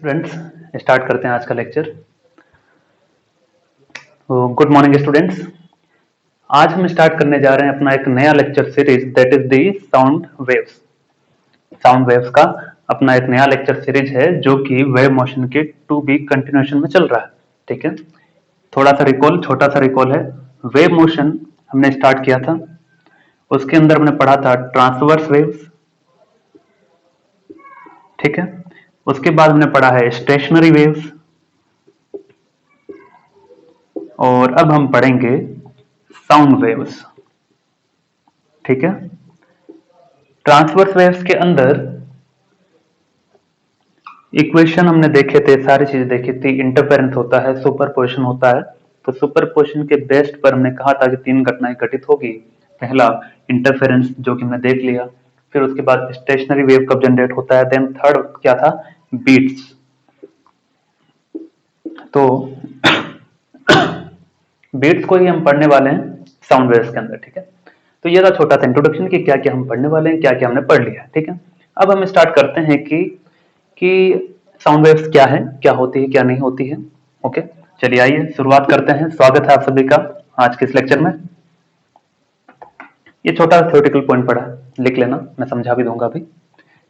Students, start करते हैं आज का लेक्चर। Good morning students. आज हम स्टार्ट करने जा रहे हैं अपना एक नया lecture series, that is the sound waves. Sound waves का अपना एक नया लेक्चर सीरीज है जो कि वेव मोशन के टू बी कंटिन्यूएशन में चल रहा है। ठीक है, थोड़ा सा रिकॉल, छोटा सा रिकॉल है। वेव मोशन हमने स्टार्ट किया था, उसके अंदर हमने पढ़ा था ट्रांसवर्स वेव्स। ठीक है, उसके बाद हमने पढ़ा है स्टेशनरी वेव्स, और अब हम पढ़ेंगे साउंड वेव्स। ठीक है, ट्रांसवर्स वेव्स के अंदर इक्वेशन हमने देखे थे, सारी चीजें देखी थी। इंटरफेरेंस होता है, सुपरपोजिशन होता है। तो सुपरपोजिशन के बेस्ट पर हमने कहा था कि तीन घटनाएं घटित होगी। पहला इंटरफेरेंस, जो कि हमने देख लिया। फिर उसके बाद स्टेशनरी वेव कब जनरेट होता है। देन थर्ड क्या था, बीट्स। तो बीट्स को ही हम पढ़ने वाले हैं साउंड वेव्स के अंदर। ठीक है, तो ये था छोटा सा इंट्रोडक्शन कि क्या क्या हम पढ़ने वाले हैं, क्या क्या हमने पढ़ लिया। ठीक है, अब हम स्टार्ट करते हैं कि साउंड वेव्स क्या है, क्या होती है, क्या नहीं होती है। ओके, चलिए आइए शुरुआत करते हैं। स्वागत है आप सभी का आज के इस लेक्चर में। ये छोटा थ्योरेटिकल पॉइंट पढ़ा है, लिख लेना, मैं समझा भी दूंगा अभी।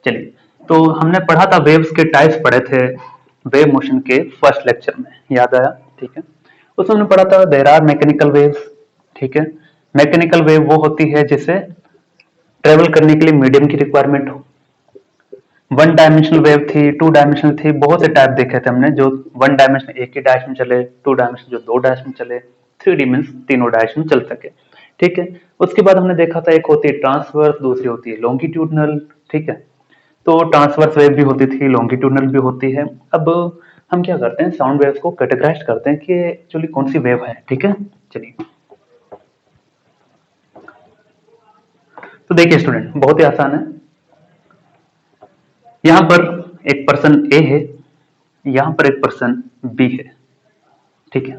चलिए, तो हमने पढ़ा था वेव्स के टाइप्स पढ़े थे वेव मोशन के फर्स्ट लेक्चर में, याद आया। ठीक है, उसमें हमने पढ़ा था देयर आर मैकेनिकल वेव्स। ठीक है, मैकेनिकल वेव वो होती है जिसे ट्रेवल करने के लिए मीडियम की रिक्वायरमेंट हो। वन डायमेंशनल वेव थी, टू डायमेंशनल थी, बहुत से टाइप देखे थे हमने। जो वन डायमेंशन एक ही डायरेक्शन में चले, टू डायमेंशन जो दो डायरेक्शन में चले, थ्री डायमेंशन तीनों डायरेक्शन में चल सके। ठीक है, उसके बाद हमने देखा था एक होती है ट्रांसवर्स, दूसरी होती है लॉन्गिट्यूडनल। ठीक है, तो ट्रांसवर्स वेव भी होती थी, लॉन्गिट्यूडनल भी होती है। अब हम क्या करते हैं, साउंड वेव्स को कैटेगराइज करते हैं कि एक्चुअली कौन सी वेव है। ठीक है, चलिए, तो देखिए स्टूडेंट, बहुत ही आसान है। यहां पर एक पर्सन ए है, यहां पर एक पर्सन बी है। ठीक है,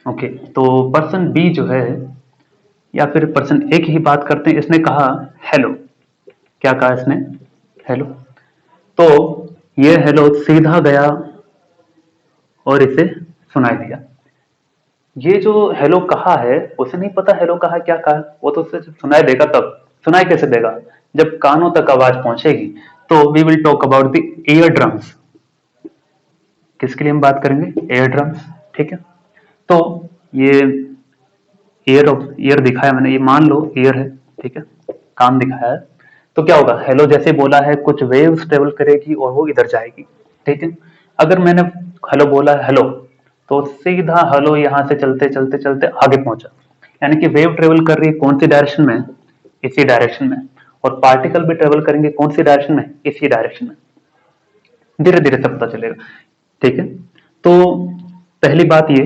ओके, तो पर्सन बी जो है, या फिर पर्सन ए की ही बात करते हैं। इसने कहा हेलो। क्या कहा इसने, हेलो। तो ये हेलो सीधा गया और इसे सुनाई दिया। ये जो हेलो कहा है, उसे नहीं पता हेलो कहा क्या कहा, वो तो उसे सुनाई देगा। तब सुनाई कैसे देगा, जब कानों तक आवाज पहुंचेगी। तो we will talk about the eardrums. किसके लिए हम बात करेंगे, एयर ड्रम्स। ठीक है, तो ये ईयर दिखाया मैंने, ये मान लो ईयर है। ठीक है, कान दिखाया है। तो क्या होगा, हेलो जैसे बोला है, कुछ वेव्स ट्रेवल करेगी और वो इधर जाएगी। ठीक है, अगर मैंने हेलो बोला हेलो, तो सीधा हेलो यहां से चलते चलते चलते आगे पहुंचा। यानी कि वेव ट्रेवल कर रही है कौन सी डायरेक्शन में, इसी डायरेक्शन में। और पार्टिकल भी ट्रेवल करेंगे कौन सी डायरेक्शन में, इसी डायरेक्शन में। धीरे धीरे सब पता चलेगा। ठीक है, तो पहली बात ये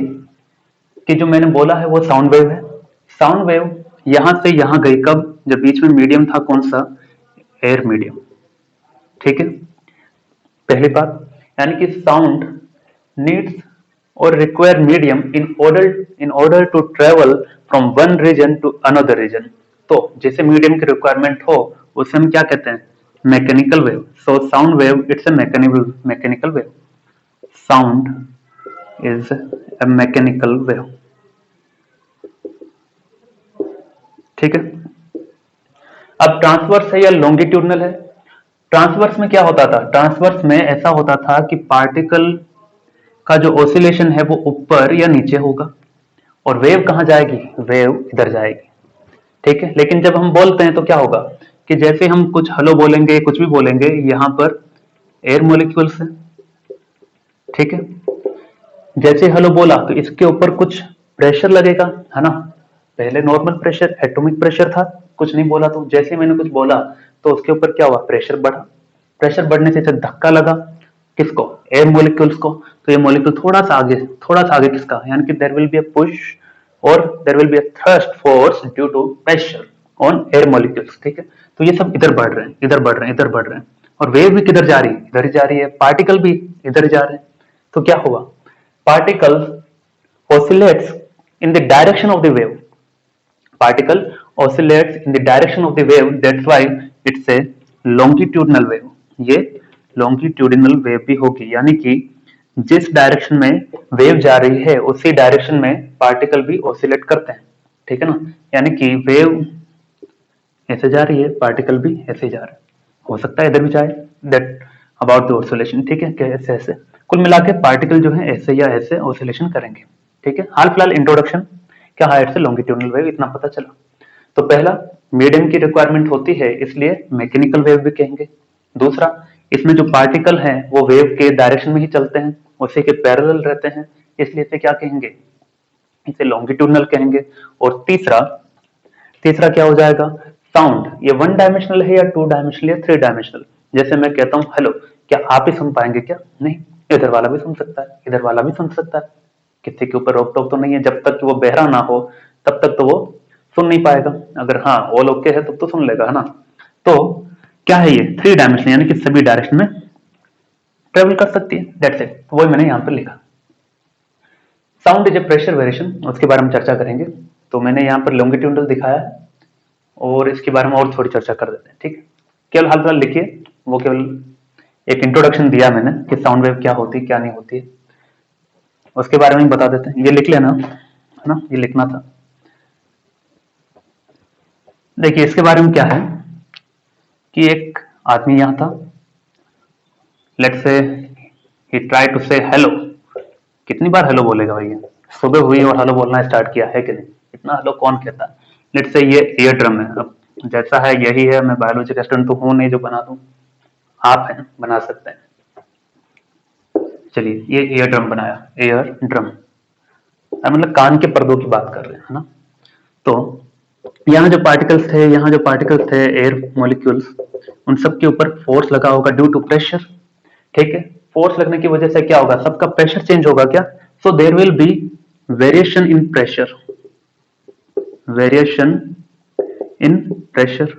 कि जो मैंने बोला है वो साउंड वेव है। साउंड वेव यहां से यहां गई कब, जब बीच में मीडियम था, कौन सा, एयर मीडियम। ठीक है, पहली बात, यानी कि साउंड नीड्स और require medium in order to travel from one region to another region. तो जैसे मीडियम की रिक्वायरमेंट हो, उसे हम क्या कहते हैं, mechanical wave. So sound wave it's a mechanical wave. Sound is A mechanical wave. ठीक है, अब ट्रांसवर्स है या लॉन्गिट्यूडनल है। ट्रांसवर्स में क्या होता था, ट्रांसवर्स में ऐसा होता था कि पार्टिकल का जो ऑसिलेशन है वो ऊपर या नीचे होगा, और वेव कहां जाएगी, वेव इधर जाएगी। ठीक है, लेकिन जब हम बोलते हैं तो क्या होगा कि जैसे हम कुछ हेलो बोलेंगे, कुछ भी बोलेंगे, यहां पर एयर मोलिक्यूल्स है। ठीक है, जैसे हेलो बोला तो इसके ऊपर कुछ प्रेशर लगेगा, है ना। पहले नॉर्मल प्रेशर, एटॉमिक प्रेशर था, कुछ नहीं बोला। तो जैसे मैंने कुछ बोला तो उसके ऊपर क्या हुआ, प्रेशर बढ़ा। प्रेशर बढ़ने से इसे धक्का लगा, किसको, एयर मॉलिक्यूल्स को। तो ये मॉलिक्यूल थोड़ा सा आगे किसका, यानी कि there will be a push और there will be a thrust force due to pressure on air molecules. ठीक है, तो ये सब इधर बढ़ रहे हैं, इधर बढ़ रहे हैं, इधर बढ़ रहे हैं। और वेव भी किधर जा रही है, इधर ही जा रही है। पार्टिकल भी इधर जा रहे हैं। तो क्या हुआ, particles oscillates in the direction of the wave. Particle oscillates in the direction of the wave, that's why it's a longitudinal wave. ये लॉन्गिट्यूडिनल वेव भी होगी, यानी कि जिस डायरेक्शन में वेव जा रही है उसी डायरेक्शन में पार्टिकल भी ऑसिलेट करते हैं, ठीक है ना। यानी कि वेव ऐसे जा रही है, पार्टिकल भी ऐसे जा रहा है, हो सकता है इधर भी जाए, दैट अबाउट द ऑसिलेशन, ठीक है। ऐसे ऐसे कुल मिला के पार्टिकल जो है ऐसे या ऐसे ऑसिलेशन करेंगे, ठीक है। हाल फिलहाल इंट्रोडक्शन क्या हाइट से लॉन्गिट्यूडिनल वेव इतना पता चला। तो पहला, मीडियम की रिक्वायरमेंट होती है इसलिए मैकेनिकल वेव भी कहेंगे। दूसरा, इसमें जो पार्टिकल हैं वो वेव के डायरेक्शन में ही चलते हैं, उसी के पैरेलल रहते हैं, इसलिए इसे क्या कहेंगे, इसे लॉन्गिट्यूडिनल कहेंगे। और तीसरा तीसरा क्या हो जाएगा, साउंड, ये वन डायमेंशनल है या टू डायमेंशनल या थ्री डायमेंशनल। जैसे मैं कहता हूँ हेलो, क्या आप ही सुन पाएंगे क्या, नहीं, इधर वाला भी सुन सकता है, इधर वाला भी सुन सकता है, किसी के ऊपर रोक टोक तो नहीं है। जब तक कि वो बहरा ना हो तब तक तो वो सुन नहीं पाएगा, अगर हाँ ऑल ओके है तब तो सुन लेगा, है ना। तो क्या है ये, थ्री डायमेंशन, यानी कि सभी डायरेक्शन में ट्रेवल कर सकती है, दैट्स इट। तो वही मैंने यहाँ पर लिखा। Sound is a pressure variation, उसके बारे में चर्चा करेंगे। तो मैंने यहाँ पर लॉन्गिट्यूडनल दिखाया है और इसके बारे में और थोड़ी चर्चा कर देते हैं, ठीक है। केवल हाल फिलहाल लिखिए, वो केवल एक इंट्रोडक्शन दिया मैंने कि साउंड वेव क्या होती है क्या नहीं होती है, उसके बारे में बता देते हैं। ये लिख लेना, है ना, ये लिखना था। देखिए इसके बारे में क्या है कि एक आदमी यहां था, let's say he try to say hello. कितनी बार हेलो बोलेगा भैया, सुबह हुई और हेलो बोलना स्टार्ट किया है कि नहीं, इतना हेलो कौन कहता है। लेट्स से ये ईयर ड्रम है, अब जैसा है यही है, मैं बायोलॉजी का स्टूडेंट तो हूं नहीं जो बना दूं, आप हैं बना सकते हैं। चलिए ये ईयर ड्रम बनाया, ईयर ड्रम, मतलब कान के पर्दों की बात कर रहे हैं, है ना। तो यहाँ जो पार्टिकल्स थे, यहाँ जो पार्टिकल्स थे एयर मॉलिक्यूल्स, उन सब के ऊपर फोर्स लगा होगा ड्यू टू प्रेशर, ठीक है। फोर्स लगने की वजह से क्या होगा, सबका प्रेशर चेंज होगा क्या, so there will be variation in pressure, variation in pressure.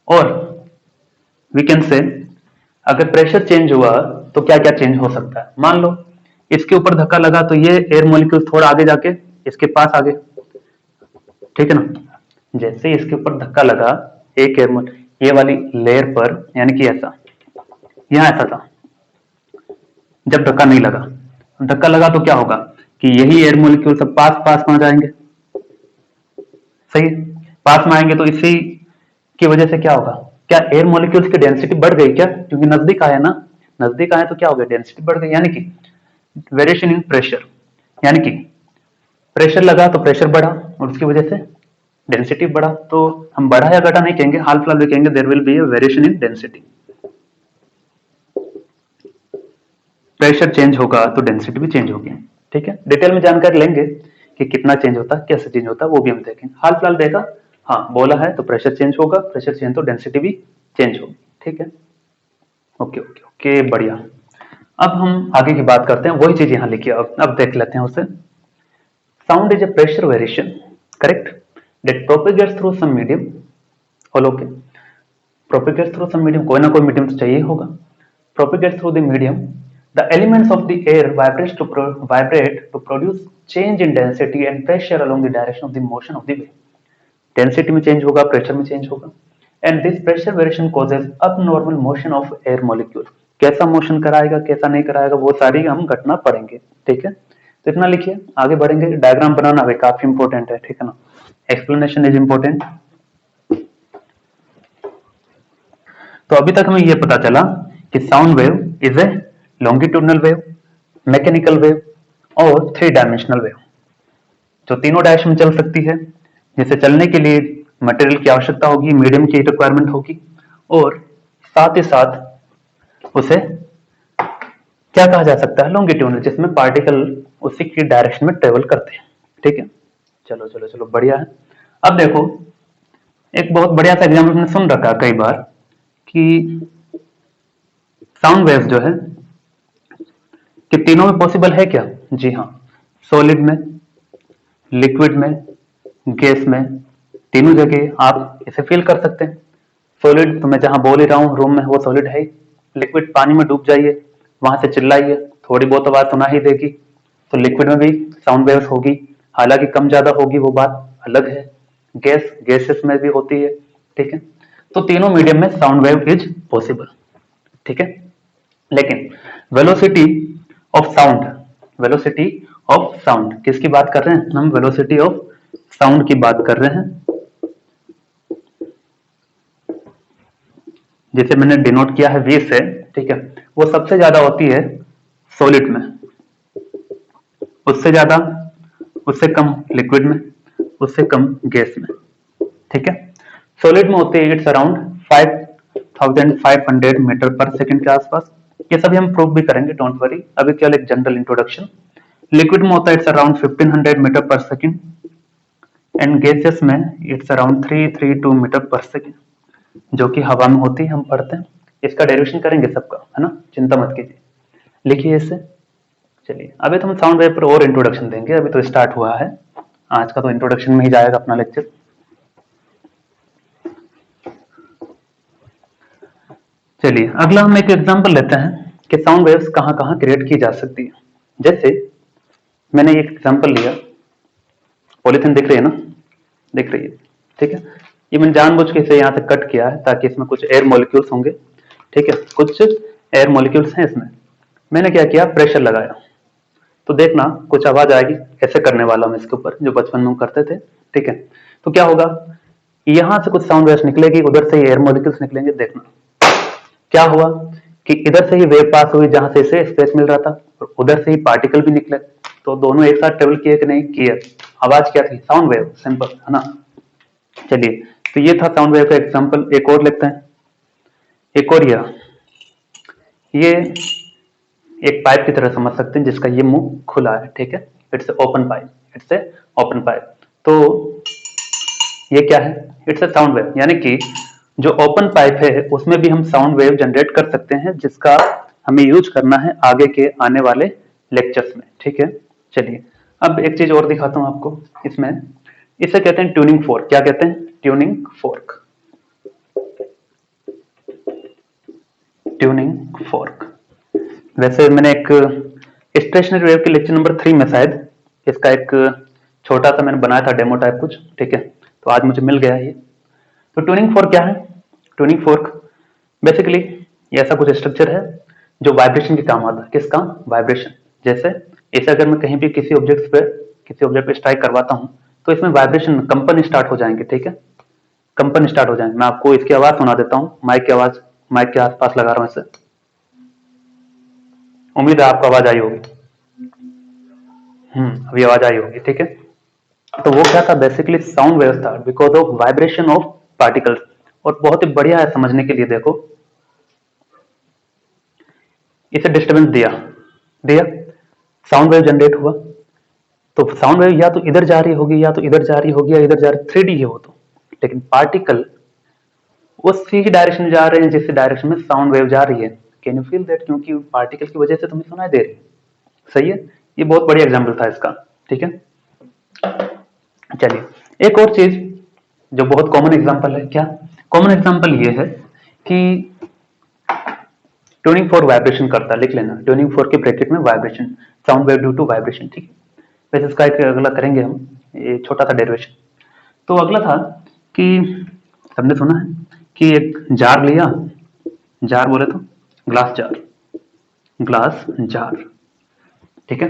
और वी कैन से अगर प्रेशर चेंज हुआ तो क्या क्या चेंज हो सकता है। मान लो इसके ऊपर धक्का लगा तो ये एयर मॉलिक्यूल थोड़ा आगे जाके इसके पास आ गए, ठीक है ना। जैसे इसके ऊपर धक्का लगा एक एयर, ये वाली लेयर पर, यानी कि ऐसा, यहां ऐसा था, जब धक्का नहीं लगा, धक्का लगा तो क्या होगा कि यही एयर मॉलिक्यूल सब पास पास में आ जाएंगे, सही है। पास में आएंगे तो इसी की वजह से क्या होगा, क्या एयर मॉलिक्यूल्स की डेंसिटी बढ़ गई क्या, क्योंकि नजदीक आया ना, नजदीक आए तो क्या हो गया, डेंसिटी बढ़ गई, यानी कि वेरिएशन इन प्रेशर, यानी कि प्रेशर लगा तो प्रेशर बढ़ा और उसकी वजह से डेंसिटी बढ़ा। तो हम बढ़ा या घटा नहीं कहेंगे, हाल फिलहाल भी कहेंगे there will be a variation in density. Pressure change होगा तो डेंसिटी भी चेंज होगी, ठीक है। डिटेल में जानकारी लेंगे कि कितना चेंज होता है, कैसे चेंज होता है, वो भी हम देखेंगे। हाल फिलहाल देखा, हाँ बोला है तो प्रेशर चेंज होगा, प्रेशर चेंज तो डेंसिटी भी चेंज होगी, ठीक है। ओके ओके ओके, बढ़िया। अब हम आगे की बात करते हैं, वही चीज यहाँ लिखिए, अब देख लेते हैं उसे। Sound is a pressure variation, correct, that propagates through some medium, all okay. Propagates through some medium, कोई ना कोई मीडियम तो चाहिए होगा। Propagates through the medium, the elements of the air vibrate to produce change in density and pressure along the direction of the motion of the wave. Density में change होगा, pressure में change होगा, and this pressure variation causes abnormal motion of air molecule. कैसा motion कराएगा कैसा नहीं कराएगा वो सारी हम घटना पढ़ेंगे, ठीक है। तो इतना लिखिए, आगे बढ़ेंगे। डायग्राम बनाना भी काफी इंपॉर्टेंट है, ठीक है ना, एक्सप्लेनेशन इज इंपॉर्टेंट। तो अभी तक हमें यह पता चला कि sound wave is a longitudinal wave, mechanical wave और थ्री डायमेंशनल वेव, जो तीनों डायरेक्शन में चल सकती है। जिसे चलने के लिए मटेरियल की आवश्यकता होगी, मीडियम की रिक्वायरमेंट होगी, और साथ ही साथ उसे क्या कहा जा सकता है, लॉन्गिट्यूडनल, जिसमें पार्टिकल उसी की डायरेक्शन में ट्रेवल करते हैं, ठीक है। चलो चलो चलो, बढ़िया है। अब देखो एक बहुत बढ़िया सा एग्जाम्पल हमने सुन रखा कई बार कि साउंड वेव्स जो है कि तीनों में पॉसिबल है क्या, जी हाँ, सॉलिड में, लिक्विड में, गैस में, तीनों जगह आप इसे फील कर सकते हैं। सॉलिड तो मैं जहां बोल ही रहा हूं रूम में, वो सॉलिड है ही। लिक्विड पानी में डूब जाइए, वहां से चिल्लाइए, थोड़ी बहुत आवाज सुना ही देगी, तो लिक्विड में भी साउंड वेव्स होगी, हालांकि कम ज्यादा होगी, वो बात अलग है। गैसेस में भी होती है, ठीक है। तो तीनों मीडियम में साउंड वेव इज पॉसिबल, ठीक है। लेकिन velocity of sound, velocity of sound किसकी बात कर रहे हैं हम? वेलोसिटी ऑफ साउंड की बात कर रहे हैं, जिसे मैंने डिनोट किया है वी से, ठीक है। वो सबसे ज्यादा होती है सॉलिड में, उससे ज्यादा, उससे कम लिक्विड में, उससे कम गैस में, ठीक है। सॉलिड में होती है इट्स अराउंड 5500 मीटर पर सेकंड के आसपास। ये सभी हम प्रूव भी करेंगे, डोंट वरी, अभी केवल एक जनरल इंट्रोडक्शन। लिक्विड में होता है इट्स अराउंड 1500 मीटर पर सेकंड, एंड गैसेस में इट्स अराउंड 332 मीटर पर सेकंड, जो कि हवा में होती है, हम पढ़ते हैं। इसका डेरिवेशन करेंगे सबका, है ना, चिंता मत कीजिए, लिखिए इसे। चलिए अभी तो हम साउंड वेव पर और इंट्रोडक्शन देंगे, अभी तो स्टार्ट हुआ है, आज का तो इंट्रोडक्शन में ही जाएगा अपना लेक्चर। चलिए अगला हम एक एग्जांपल लेते हैं कि साउंड वेव्स कहाँ कहाँ क्रिएट की जा सकती है। जैसे मैंने एक एग्जांपल लिया, पॉलीथिन दिख रही है ना, दिख रही है, ठीक है। ये मैंने जानबूझ के इसे यहाँ से कट किया है ताकि इसमें कुछ एयर मॉलिक्यूल्स होंगे, ठीक है, कुछ एयर मॉलिक्यूल्स हैं इसमें। मैंने क्या किया, प्रेशर लगाया, तो देखना कुछ आवाज आएगी, ऐसे करने वाला हूं इसके ऊपर, जो बचपन में हम करते थे, ठीक है। तो क्या होगा, यहां से कुछ साउंड वेव्स निकलेगी, उधर से एयर मॉलिक्यूल्स निकलेंगे। देखना क्या हुआ कि इधर से ही वेव पास हुई जहां से इसे स्पेस मिल रहा था, और उधर से ही पार्टिकल भी निकले, तो दोनों एक साथ ट्रेवल किए कि नहीं किए। आवाज क्या थी, साउंड वेव, सिंपल है ना। चलिए तो ये था साउंड वेव का एग्जांपल। एक और लेते हैं, एक और ये एक पाइप की तरह समझ सकते हैं जिसका ये मुंह खुला है, ठीक है, it's open pipe, it's a open pipe. तो ये क्या है, इट्स ए साउंड वेव, यानी कि जो ओपन पाइप है उसमें भी हम साउंड वेव जनरेट कर सकते हैं, जिसका हमें यूज करना है आगे के आने वाले लेक्चर्स में, ठीक है। चलिए अब एक चीज और दिखाता हूं आपको इसमें, इसे कहते हैं ट्यूनिंग फोर्क। क्या कहते हैं, ट्यूनिंग फोर्क, ट्यूनिंग फोर्क। वैसे मैंने एक स्टेशनरी वेव के लेक्चर नंबर 3 में शायद इसका एक छोटा सा मैंने बनाया था डेमो टाइप कुछ, ठीक है, तो आज मुझे मिल गया ये। तो ट्यूनिंग फोर्क क्या है, ट्यूनिंग फोर्क बेसिकली ये ऐसा कुछ स्ट्रक्चर है जो वाइब्रेशन के काम आता है। किस काम, वाइब्रेशन। जैसे इसे अगर मैं कहीं भी किसी ऑब्जेक्ट पे स्ट्राइक करवाता हूं तो इसमें वाइब्रेशन, कंपन स्टार्ट हो जाएंगे, ठीक है, कंपन स्टार्ट हो जाएंगे। मैं आपको इसकी आवाज सुना देता हूँ, माइक की आवाज, माइक के आसपास लगा रहा हूं इसे, उम्मीद है आपको आवाज आई होगी। अभी आवाज आई होगी, ठीक है। तो वो क्या था, बेसिकली साउंड वेव था because of vibration of particles. और बहुत ही बढ़िया है समझने के लिए, देखो इसे डिस्टरबेंस दिया दिया साउंड वेव जनरेट हुआ, तो साउंड वेव या तो इधर जा रही होगी, या तो इधर जा रही होगी, या इधर जा रही, 3D है वो तो, लेकिन पार्टिकल उसी डायरेक्शन में जा रहे हैं जिस डायरेक्शन में साउंड वेव जा रही है। कैन यू फील दैट, क्योंकि पार्टिकल की वजह से तुम्हें सुनाई दे रही है, सही है। ये बहुत बढ़िया एग्जाम्पल था इसका, ठीक है। चलिए एक और चीज जो बहुत कॉमन एग्जांपल है, क्या कॉमन एग्जांपल ये है कि ट्यूनिंग फोर्क वाइब्रेशन करता है, लिख लेना, ट्यूनिंग फोर्क के ब्रैकेट में vibration, sound wave due to vibration, ठीक है। वैसे इसका एक अगला करेंगे हम, ये छोटा सा डेरिवेशन। तो अगला था कि सबने सुना है कि एक जार लिया, जार बोले तो ग्लास जार, ग्लास जार, ठीक है।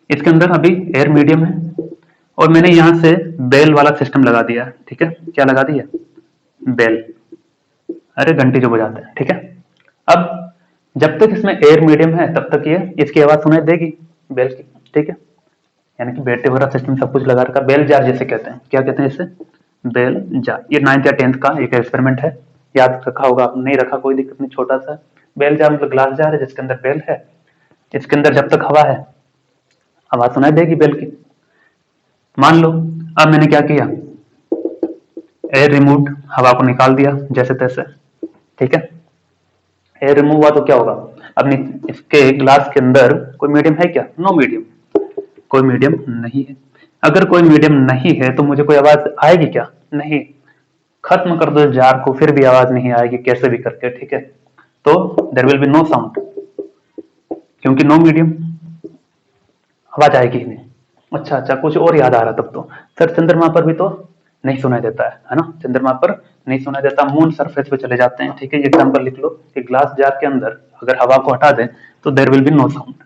इसके अंदर अभी एयर मीडियम है, और मैंने यहां से बेल वाला सिस्टम लगा दिया, ठीक है। क्या लगा दिया, बेल, अरे घंटी जो बजाते हैं, ठीक है। अब जब तक इसमें एयर मीडियम है तब तक ये इसकी आवाज सुनाई देगी बेल की, ठीक है। यानी कि बैटरी वाला सिस्टम सब कुछ लगा रखा, बेल जार जिसे कहते हैं, क्या कहते हैं इसे, बेल जार। ये 9th या 10th का एक एक्सपेरिमेंट है, याद रखा होगा, आप नहीं रखा कोई दिक्कत नहीं, छोटा सा। बेल जार मतलब ग्लास जार है जिसके अंदर बेल है, इसके अंदर जब तक हवा है आवाज सुनाई देगी बेल की। मान लो अब मैंने क्या किया, एयर रिमूव, हवा को निकाल दिया जैसे तैसे, ठीक है। एयर रिमूव हुआ तो क्या होगा, अब इसके ग्लास के अंदर कोई मीडियम है क्या, नो मीडियम, कोई मीडियम नहीं है। अगर कोई मीडियम नहीं है तो मुझे कोई आवाज आएगी क्या, नहीं। खत्म कर दो जार को फिर भी आवाज नहीं आएगी कैसे भी करके, ठीक है। तो there will be no sound, क्योंकि नो मीडियम, आवाज आएगी ही नहीं। अच्छा कुछ और याद आ रहा तब तो, सर चंद्रमा पर भी तो नहीं सुनाई देता है ना, चंद्रमा पर नहीं सुनाई देता, मून सरफेस पे चले जाते हैं। ठीक है, ये एग्जाम्पल लिख लो कि ग्लास जार के अंदर अगर हवा को हटा दें तो there will be no sound.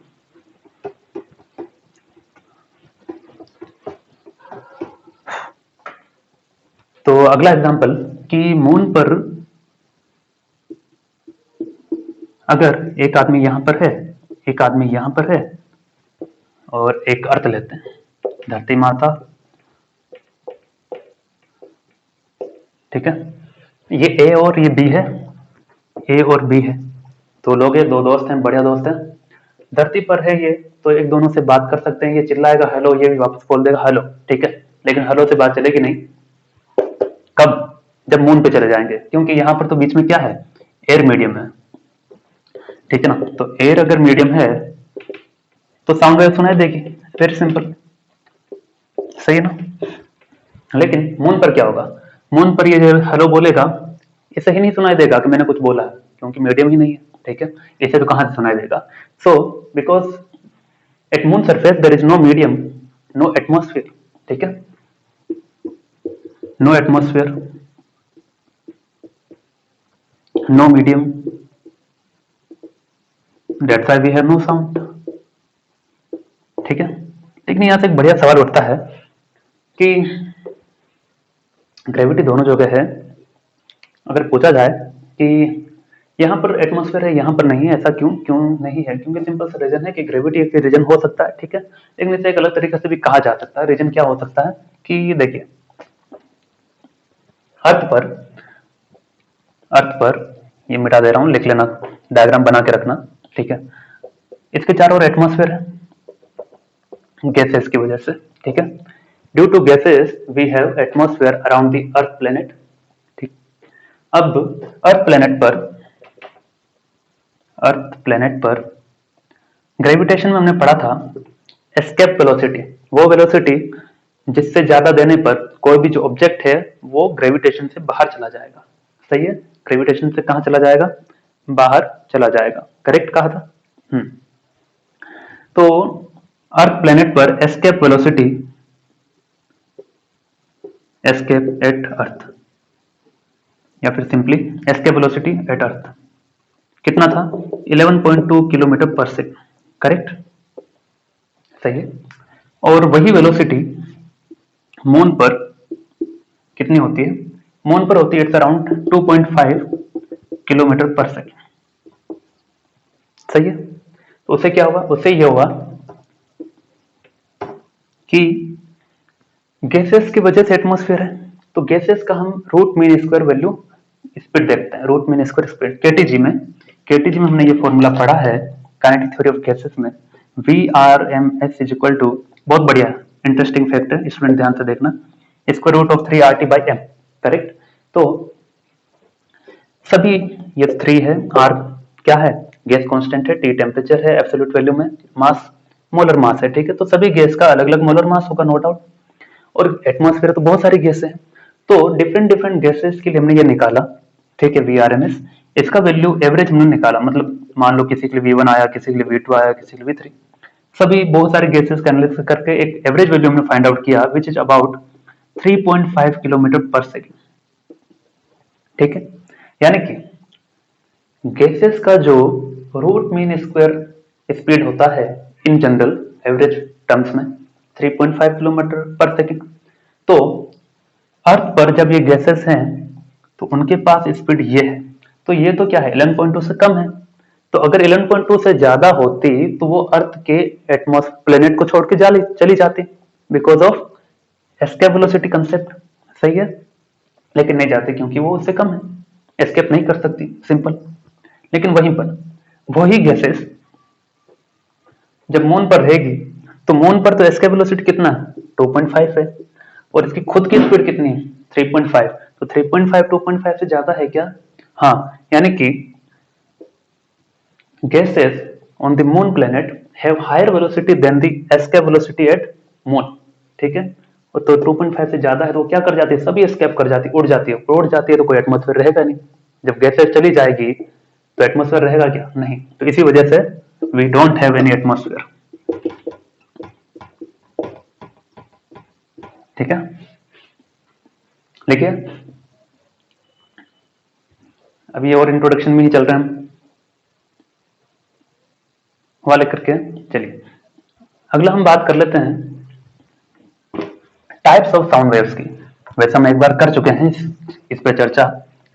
तो अगला एग्जाम्पल कि मून पर अगर एक आदमी यहां पर है, एक आदमी यहां पर है और एक अर्थ लेते हैं, धरती माता, ठीक है, ये ए और ये बी है, ए और बी है, दो लोग हैं, दो दोस्त हैं, बढ़िया दोस्त हैं। धरती पर है ये, तो एक दोनों से बात कर सकते हैं, ये चिल्लाएगा हेलो, ये भी वापस बोल देगा हेलो, ठीक है, लेकिन हेलो से बात चलेगी नहीं। कब? जब मून पे चले जाएंगे, क्योंकि यहां पर तो बीच में क्या है, एयर मीडियम है, ठीक है ना, तो एयर अगर मीडियम है तो साउंड वेव सुनाई देगी, वेरी सिंपल, सही है ना। लेकिन मून पर क्या होगा, मून पर ये हेलो बोलेगा, ये सही नहीं सुनाई देगा कि मैंने कुछ बोला है, क्योंकि मीडियम ही नहीं है, ठीक है, इसे तो कहां से सुनाई देगा। So because at moon surface there is no medium, no atmosphere, ठीक है, no atmosphere, no medium, that's why we have no sound, ठीक है। लेकिन यहां से एक बढ़िया सवाल उठता है कि ग्रेविटी दोनों जगह है, अगर पूछा जाए कि यहाँ पर एटमॉस्फेयर है, यहाँ पर नहीं है, ऐसा क्यों क्यों नहीं है, क्योंकि सिंपल सा रीजन है कि ग्रेविटी एक रीजन हो सकता है, ठीक है, लेकिन इसे एक अलग तरीके से भी कहा जा सकता है। रीजन क्या हो सकता है कि देखिए, अर्थ पर, अर्थ पर, ये मिटा दे रहा हूं, लिख लेना, डायग्राम बना के रखना, ठीक है, इसके चारों ओर एटमॉस्फेयर है गैसेस की वजह से, ठीक है, due to gases we have atmosphere around the earth planet, ठीक। अब अर्थ प्लेनेट पर, अर्थ प्लेनेट पर ग्रेविटेशन में हमने पढ़ा था एस्केप वेलोसिटी, वो वेलोसिटी जिससे ज्यादा देने पर कोई भी जो ऑब्जेक्ट है वो ग्रेविटेशन से बाहर चला जाएगा, सही है, ग्रेविटेशन से कहां चला जाएगा, बाहर चला जाएगा, करेक्ट कहा था। तो अर्थ प्लेनेट पर एस्केप वेलोसिटी, एस्केप एट अर्थ, या फिर सिंपली एस्केप वेलोसिटी एट अर्थ कितना था, 11.2 किलोमीटर पर सेकंड, करेक्ट, सही है। और वही वेलोसिटी मून पर कितनी होती है, मून पर होती है इट्स अराउंड 2.5 किलोमीटर पर सेकंड, सही है। तो उससे क्या होगा, उससे ये होगा कि गैसेस की वजह से एटमॉस्फेयर है, तो गैसेस का हम root mean square value speed देखते हैं, root mean square speed KTG में, केटीजी में हमने ये फॉर्मूला पढ़ा है काइनेटिक थ्योरी ऑफ गैसेस में, VRMS इज इक्वल टू, बहुत बढ़िया इंटरेस्टिंग फैक्ट है, स्टूडेंट ध्यान से देखना, square root of 3RT/m, correct. तो सभी ये 3 है, R क्या है, गैस कांस्टेंट है, T टेम्परेचर है, एब्सोल्यूट वैल्यू में, मास मोलर मास है, ठीक है, तो सभी गैस का अलग अलग मोलर मास होगा, नो डाउट, और एटमॉस्फेयर तो बहुत सारी गैसें हैं, तो डिफरेंट डिफरेंट गैसेस के लिए हमने ये निकाला, ठीक है, VRMS, इसका वैल्यू एवरेज हमने निकाला, मतलब मान लो किसी के लिए V1 आया, किसी के लिए V2 आया, किसी के लिए V3, सभी बहुत सारे गैसेस का एनालिसिस करके एक एवरेज वैल्यू हमने फाइंड आउट किया विच इज अबाउट 3.5 किलोमीटर पर सेकेंड, ठीक है, यानी कि गैसेस का जो रूट मीन स्क्वायर स्पीड होता है इन जनरल एवरेज टर्म्स में 3.5 किलोमीटर पर सेकेंड, तो अर्थ पर जब ये गैसेस हैं तो उनके पास स्पीड ये है, तो ये तो क्या है 11.2 से कम है, तो अगर 11.2 से ज्यादा होती तो वो अर्थ के एटमॉस्फेयर प्लेनेट को छोड़ के चली जाती, because of escape velocity concept, सही है, लेकिन नहीं जाती क्योंकि वो उससे कम है, एस्केप नहीं कर सकती, सिंपल। लेकिन वहीं पर वही गैसेस जब मून पर रहेगी तो मून पर तो एस्केप वेलोसिटी कितना है 2.5 है, और इसकी खुद की स्पीड कितनी है 3.5, तो 3.5 2.5 से ज्यादा है क्या, हाँ, यानी कि gases on the moon planet have higher velocity than the escape velocity at moon, ठीक है, तो 2.5 से ज्यादा है तो क्या कर जाती है, सभी एस्केप कर जाती है, उड़ जाती है तो कोई एटमॉस्फेयर रहेगा नहीं, जब गैसेस चली जाएगी तो एटमॉस्फेयर रहेगा क्या, नहीं, तो इसी वजह से we don't have any atmosphere, ठीक है। देखिए अभी और इंट्रोडक्शन में ही चल रहे हैं हम वाले करके। चलिए अगला हम बात कर लेते हैं टाइप्स ऑफ साउंड वेव्स की। वैसे हम एक बार कर चुके हैं इस पे चर्चा,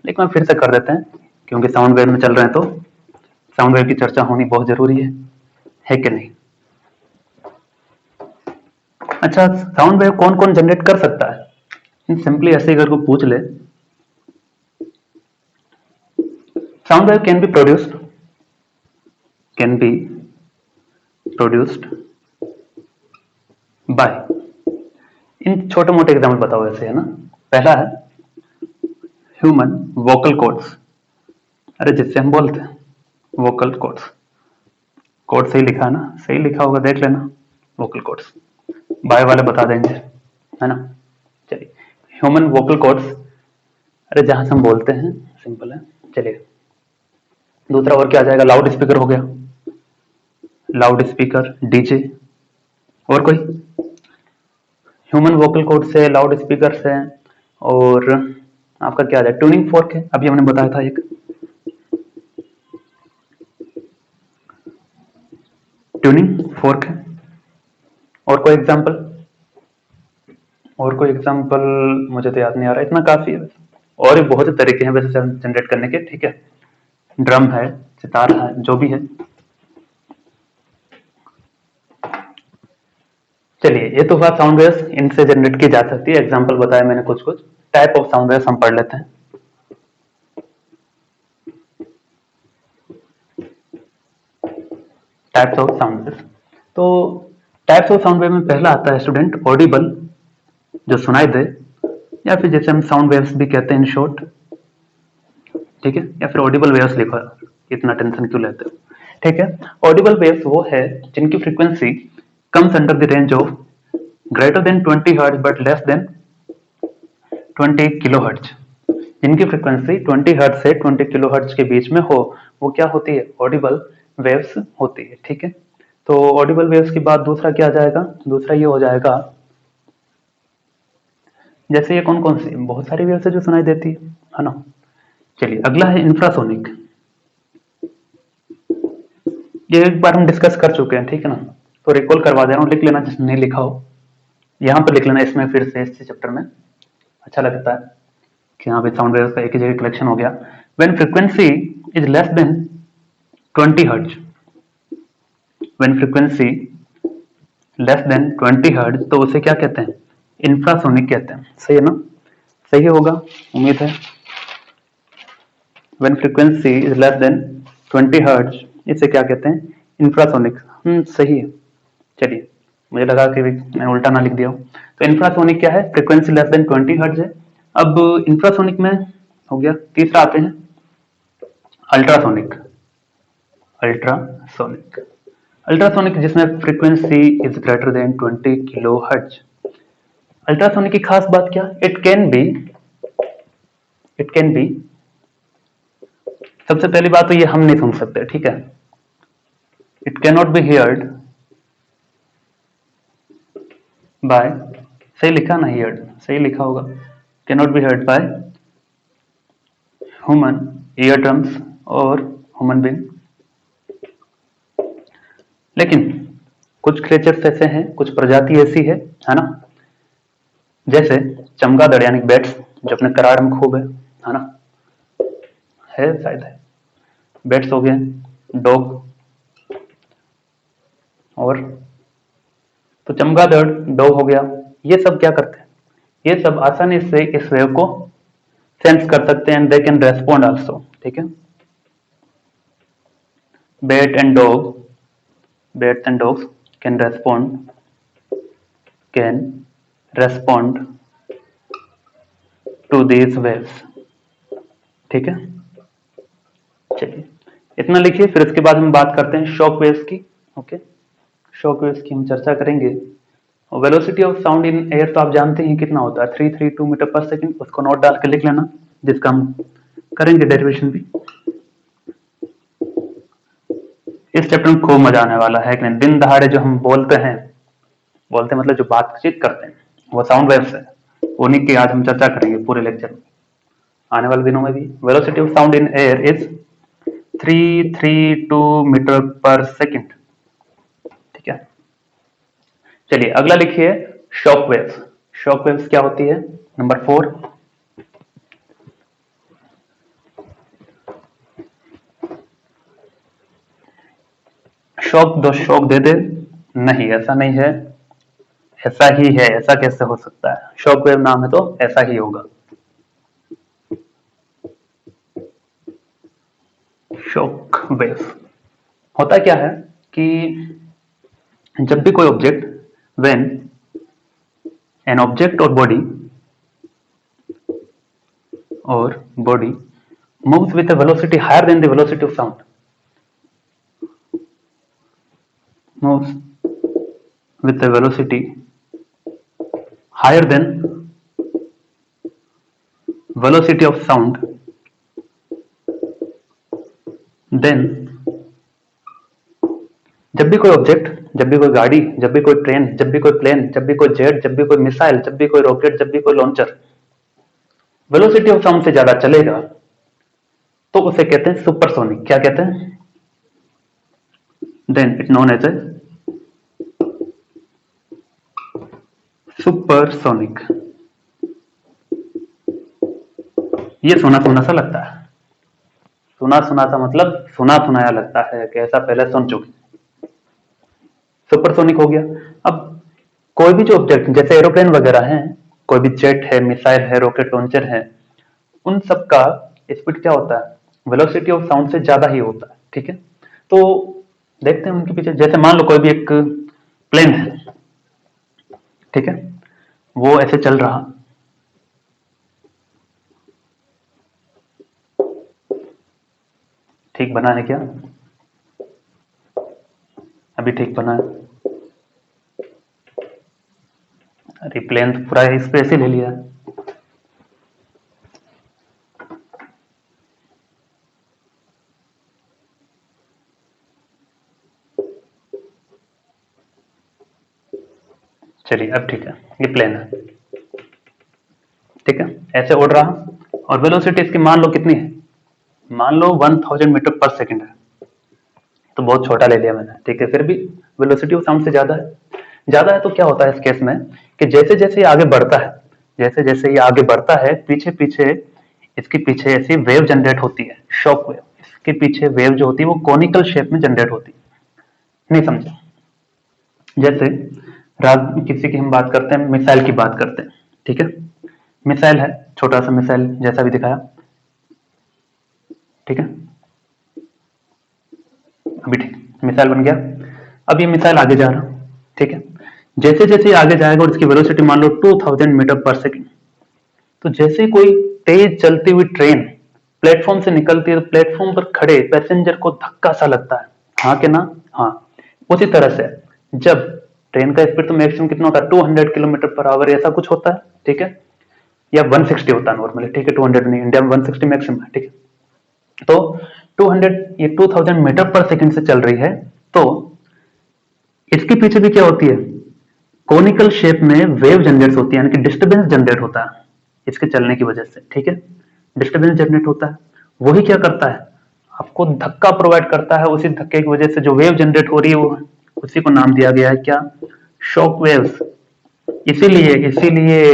लेकिन हम फिर से कर देते हैं क्योंकि साउंड वेव में चल रहे हैं तो साउंड वेव की चर्चा होनी बहुत जरूरी है कि नहीं। अच्छा, साउंड वेव कौन कौन जनरेट कर सकता है? सिंपली ऐसे ही अगर को पूछ ले, sound wave can be produced by, इन छोटे मोटे एग्जाम्पल बताओ ऐसे, है ना। पहला है ह्यूमन वोकल कॉर्ड्स, अरे जिससे हम बोलते हैं वोकल कॉर्ड्स। कॉर्ड सही लिखा है ना, सही लिखा होगा देख लेना, वोकल कॉर्ड्स बाय वाले बता देंगे, है ना। चलिए ह्यूमन वोकल कॉर्ड्स, अरे जहां से हम बोलते हैं, सिंपल है। चलिए दूसरा और क्या आ जाएगा? लाउड स्पीकर हो गया, लाउड स्पीकर, डीजे। और कोई? ह्यूमन वोकल कॉर्ड से, लाउड स्पीकर से, और आपका क्या आ जाए? ट्यूनिंग फोर्क है, अभी हमने बताया था एक ट्यूनिंग फोर्क है। और कोई एग्जांपल? और कोई एग्जांपल मुझे तो याद नहीं आ रहा, इतना काफी है। और भी बहुत से तरीके हैं वैसे जनरेट करने के, ठीक है। ड्रम है, सितार है, जो भी है। चलिए ये तो हुआ साउंड वेव्स, इनसे जनरेट की जा सकती है। एग्जांपल बताया मैंने कुछ कुछ। टाइप ऑफ साउंड वेव्स हम पढ़ लेते हैं। टाइप्स ऑफ साउंड वेव्स, तो टाइप्स ऑफ साउंड वेव में पहला आता है स्टूडेंट ऑडिबल, जो सुनाई दे, या फिर जैसे हम साउंड वेव्स भी कहते हैं इन शॉर्ट, ठीक है। या फिर ऑडिबल वेव्स लिखो, इतना टेंशन क्यों लेते हो, ठीक है। ऑडिबल वेव्स वो है जिनकी frequency comes under the range of greater than 20 hertz but less than 20 kilo hertz. जिनकी फ्रीक्वेंसी 20 हर्ट्ज से 20 किलो हर्ट्ज के बीच में हो, वो क्या होती है? ऑडिबल वेव्स होती है, ठीक है। तो ऑडिबल वेव्स के बाद दूसरा क्या आ जाएगा? दूसरा ये हो जाएगा, जैसे ये कौन कौन सी, बहुत सारी वेव्स है जो सुनाई देती है ना। चलिए अगला है इंफ्रासोनिक। ये एक बार हम डिस्कस कर चुके हैं, ठीक है ना, तो रिकॉल करवा दे रहा हूँ, लिख लेना जिसने नहीं लिखा हो, यहाँ पे लिख लेना, इसमें फिर से इस चैप्टर में अच्छा लगता है कि यहाँ पे साउंड वेव्स का एक ही जगह कलेक्शन हो गया। When frequency is less than 20 hertz, when frequency less than 20 hertz, तो उसे क्या कहते हैं? इंफ्रासोनिक कहते हैं, सही है ना, सही होगा उम्मीद है। When frequency is less than 20 hertz, इसे क्या कहते हैं? इंफ्रासोनिक। सही है। चलिए मुझे लगा कि मैंने उल्टा ना लिख दिया हो। तो इंफ्रासोनिक क्या है? फ्रीक्वेंसी लेस देन 20 हर्ट्ज है। अब इंफ्रासोनिक में हो गया, तीसरा आते हैं अल्ट्रासोनिक। अल्ट्रासोनिक, अल्ट्रासोनिक जिसमें frequency is greater than 20 kilo hertz. Ultrasonic की खास बात क्या? इट कैन बी, सबसे पहली बात तो ये हम नहीं सुन सकते, ठीक है। It can not be heard by, सही लिखा ना, हियर्ड सही लिखा होगा, can not be heard by human ear drums और ह्यूमन बीइंग। लेकिन कुछ क्रिएचर्स ऐसे हैं, कुछ प्रजाति ऐसी है ना, जैसे चमगादड़ यानी बैट्स, जो अपने कराड़ में खूब है ना, है शायद है। बैट्स हो गए, डॉग, और तो चमगादड़, डॉग हो गया, ये सब क्या करते हैं? ये सब आसानी से इस वेव को सेंस कर सकते हैं, and they can respond also, ठीक है। Bat and dog, bats and dogs can respond to these waves, ठीक है। चलिए इतना लिखिए, फिर इसके बाद हम बात करते हैं शॉक वेव्स की। ओके, शॉक वेव्स की हम चर्चा करेंगे। Velocity of sound in air तो आप जानते हैं कितना होता है, 332 मीटर पर सेकंड। उसको नोट डाल के लिख लेना, जिसका हम करेंगे डेरिवेशन भी। इस चैप्टर में खूब मजा आने वाला है कि नहीं। दिन दहाड़े जो हम बोलते हैं मतलब जो बातचीत करते हैं, वो साउंड वेव्स है। उन्हीं की आज हम चर्चा करेंगे पूरे लेक्चर में, आने वाले दिनों में भी। Velocity of sound in air is 332 metre per second. ठीक है, चलिए अगला लिखिए शॉक वेव्स। शॉक वेव्स क्या होती है? नंबर 4, शॉक दो शॉक दे दे, नहीं ऐसा नहीं है, ऐसा ही है, ऐसा कैसे हो सकता है? शॉक वेव नाम है तो ऐसा ही होगा। शॉक वेव होता क्या है कि जब भी कोई ऑब्जेक्ट, व्हेन एन ऑब्जेक्ट और body moves with a velocity higher than the velocity of sound, moves with a velocity higher than velocity of sound, then जब भी कोई ऑब्जेक्ट, जब भी कोई गाड़ी, जब भी कोई ट्रेन, जब भी कोई प्लेन, जब भी कोई जेट, जब भी कोई मिसाइल, जब भी कोई रॉकेट, जब भी कोई लॉन्चर वेलोसिटी ऑफ साउंड से ज्यादा चलेगा तो उसे कहते हैं सुपरसोनिक। क्या कहते हैं? Then it known as a supersonic. ये सुना सुना सा लगता है, सुना सुना सा मतलब सुना सुनाया लगता है कि ऐसा पहले सुन चुके। सुपरसोनिक हो गया। अब कोई भी जो ऑब्जेक्ट जैसे एरोप्लेन वगैरह हैं, कोई भी जेट है, मिसाइल है, रॉकेट लॉन्चर है, उन सब का स्पीड क्या होता है? वेलोसिटी ऑफ साउंड से ज्यादा ही होता है। ठीक है, तो देखते हैं उनके पीछे। जैसे मान लो कोई भी एक प्लेन है, ठीक है, वो ऐसे चल रहा, ठीक बना है क्या? अभी ठीक बना है? अरे प्लेन तो पूरा स्पेस ही ले लिया है। चलिए अब ठीक है, ये प्लेन है, ठीक है, ऐसे उड़ रहा और वेलोसिटी इसकी मान लो कितनी है? मान लो 1000 मीटर पर सेकंड है, तो बहुत छोटा ले लिया मैंने, ठीक है, फिर भी वेलोसिटी ऑफ साउंड से ज्यादा है। ज्यादा है तो क्या होता है इस केस में कि जैसे जैसे ये आगे बढ़ता है, जैसे जैसे ये आगे बढ़ता है, पीछे पीछे इसके पीछे ऐसी वेव जनरेट होती है, शॉक वेव। इसके पीछे वेव जो होती है वो कोनिकल शेप में जनरेट होती है। नहीं समझे? जैसे किसी की हम बात करते हैं, मिसाइल की बात करते हैं, ठीक है, मिसाइल है, छोटा सा मिसाइल जैसा भी दिखाया, ठीक है, अभी ठीक मिसाइल बन गया। अब ये मिसाइल आगे जा रहा, ठीक है, जैसे जैसे आगे जाएगा और इसकी वेलोसिटी मान लो 2000 मीटर पर सेकंड, तो जैसे कोई तेज चलती हुई ट्रेन प्लेटफॉर्म से निकलती है तो प्लेटफॉर्म पर खड़े पैसेंजर को धक्का सा लगता है, हाँ के ना? हाँ। उसी तरह से जब ट्रेन का स्पीड तो मैक्सिमम कितना होता है? 200 किलोमीटर पर आवर, ऐसा कुछ होता है, ठीक है, या 160 होता है नॉर्मली, ठीक है, 200 नहीं, इंडिया में 160 मैक्सिमम है, ठीक है। तो 200, ये 2000 मीटर पर सेकंड से चल रही है, तो इसके पीछे भी क्या होती है? कोनिकल शेप में वेव जनरेट होती है, यानी कि डिस्टर्बेंस जनरेट होता है इसके चलने की वजह से, ठीक है, डिस्टर्बेंस जनरेट होता है। वही क्या करता है? आपको धक्का प्रोवाइड करता है, उसी धक्के की वजह से जो वेव जनरेट हो रही है वो, उसी को नाम दिया गया है क्या? Shock waves. इसीलिए इसीलिए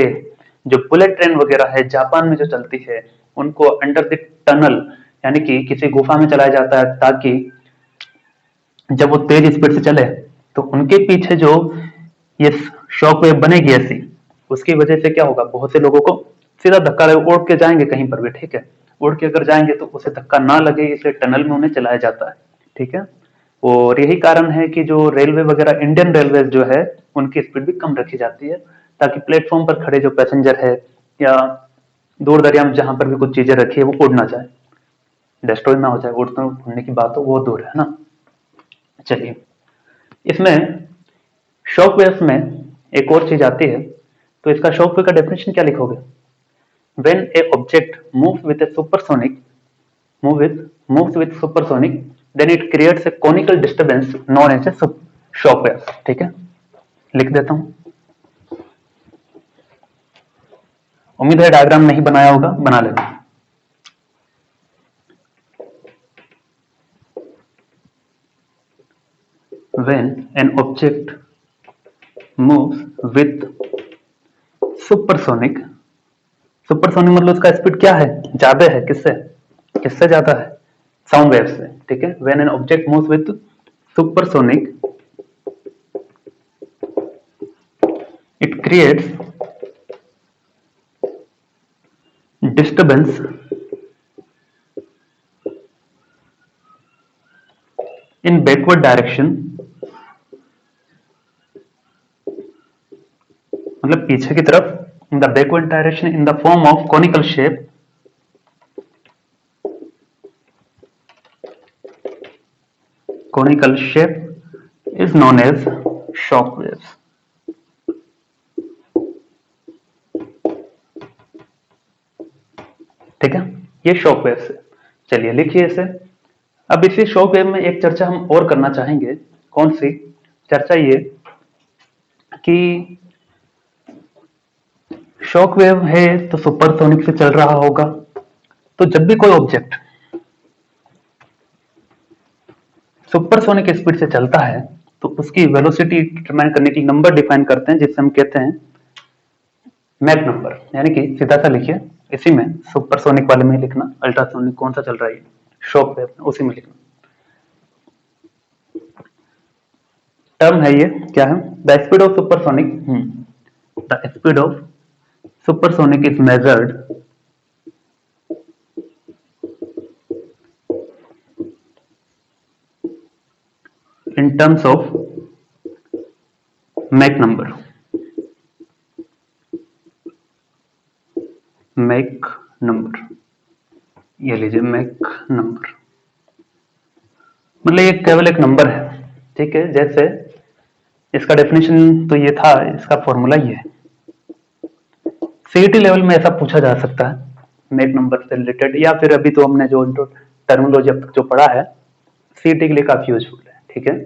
जो बुलेट ट्रेन वगैरह है जापान में जो चलती है, उनको अंडर द टनल यानी कि किसी गुफा में चलाया जाता है, ताकि जब वो तेज स्पीड से चले तो उनके पीछे जो ये शॉक वेव बनेगी ऐसी, उसकी वजह से क्या होगा? बहुत से लोगों को सीधा धक्का लगे, उड़ के जाएंगे कहीं पर भी, ठीक है, उड़ के अगर जाएंगे तो उसे धक्का ना लगे, इसलिए टनल में उन्हें चलाया जाता है, ठीक है। और यही कारण है कि जो रेलवे वगैरह, इंडियन रेलवे जो है, उनकी स्पीड भी कम रखी जाती है, ताकि प्लेटफॉर्म पर खड़े जो पैसेंजर है या दूर दरिया में जहां पर भी कुछ चीजें रखी है वो उड़ ना जाए, डिस्ट्रॉय ना हो जाए। उड़ने की बात हो वो दूर है ना। चलिए, इसमें शॉक वेव्स में एक और चीज आती है, तो इसका शॉक वेव का डेफिनेशन क्या लिखोगे? When A object moves with A supersonic moves with supersonic, then it creates a conical disturbance known as a shock wave, ठीक है, लिख देता हूं। उम्मीद है डायग्राम नहीं बनाया होगा, बना लेना। When an object moves with supersonic, supersonic मतलब उसका स्पीड क्या है, ज्यादा है, किससे किससे ज्यादा है, साउंड वेव से, ठीक है। When an object moves with supersonic it creates disturbance in backward direction, मतलब पीछे की तरफ, in the backward direction in the form of conical shape, conical shape is known as shock waves। ठीक है, ये शॉक वेव है। चलिए लिखिए इसे। अब इसी शॉक वेव में एक चर्चा हम और करना चाहेंगे। कौन सी चर्चा? ये कि शॉक वेव है तो सुपरसोनिक से चल रहा होगा, तो जब भी कोई ऑब्जेक्ट सुपरसोनिक स्पीड से चलता है तो उसकी वेलोसिटी डिटरमाइन करने के लिए नंबर डिफाइन करते हैं, जिससे हम कहते हैं मैक नंबर। यानी कि सीधा सा लिखिए, इसी में सुपरसोनिक वाले में लिखना, अल्ट्रासोनिक कौन सा चल रहा है, शॉक वेव, उसी में लिखना। टर्म है ये, क्या है? The speed of supersonic, the speed of supersonic is measured in terms of Mach number, Mach number, ये लीजिए Mach नंबर, मतलब ये केवल एक नंबर है, ठीक है। जैसे इसका डेफिनेशन तो ये था, इसका फॉर्मूला ये है। सीईटी लेवल में ऐसा पूछा जा सकता है Mach नंबर से रिलेटेड, या फिर अभी तो हमने जो टर्मिनोलॉजी अब तक जो पढ़ा है सीईटी के लिए काफी यूजफुल है, ठीक है।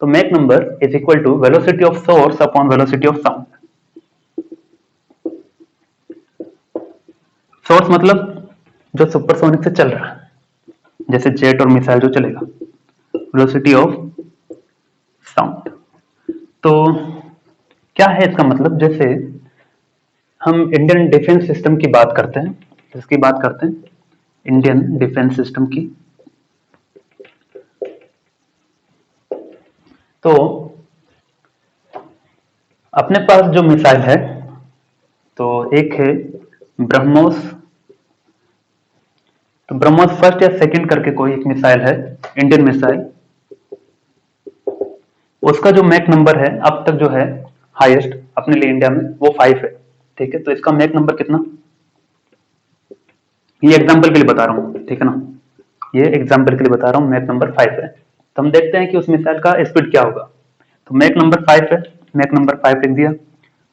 तो Mach number is equal to velocity of source upon velocity of sound. Source मतलब जो सुपरसोनिक से चल रहा है, जैसे जेट और मिसाइल जो चलेगा, वेलोसिटी ऑफ साउंड। तो क्या है इसका मतलब? जैसे हम इंडियन डिफेंस सिस्टम की बात करते हैं, किसकी बात करते हैं? इंडियन डिफेंस सिस्टम की। तो अपने पास जो मिसाइल है, तो एक है ब्रह्मोस, तो ब्रह्मोस फर्स्ट या सेकंड करके कोई एक मिसाइल है, इंडियन मिसाइल। उसका जो मैक नंबर है अब तक जो है हाईएस्ट अपने लिए इंडिया में, वो 5 है, ठीक है। तो इसका मैक नंबर कितना? ये एग्जांपल के लिए बता रहा हूँ, ठीक है ना, ये एग्जांपल के लिए बता रहा हूँ, मैक नंबर 5 है। तो हम देखते हैं कि उस मिसाइल का स्पीड क्या होगा। तो मैक नंबर 5 है, मैक नंबर 5 लिख दिया।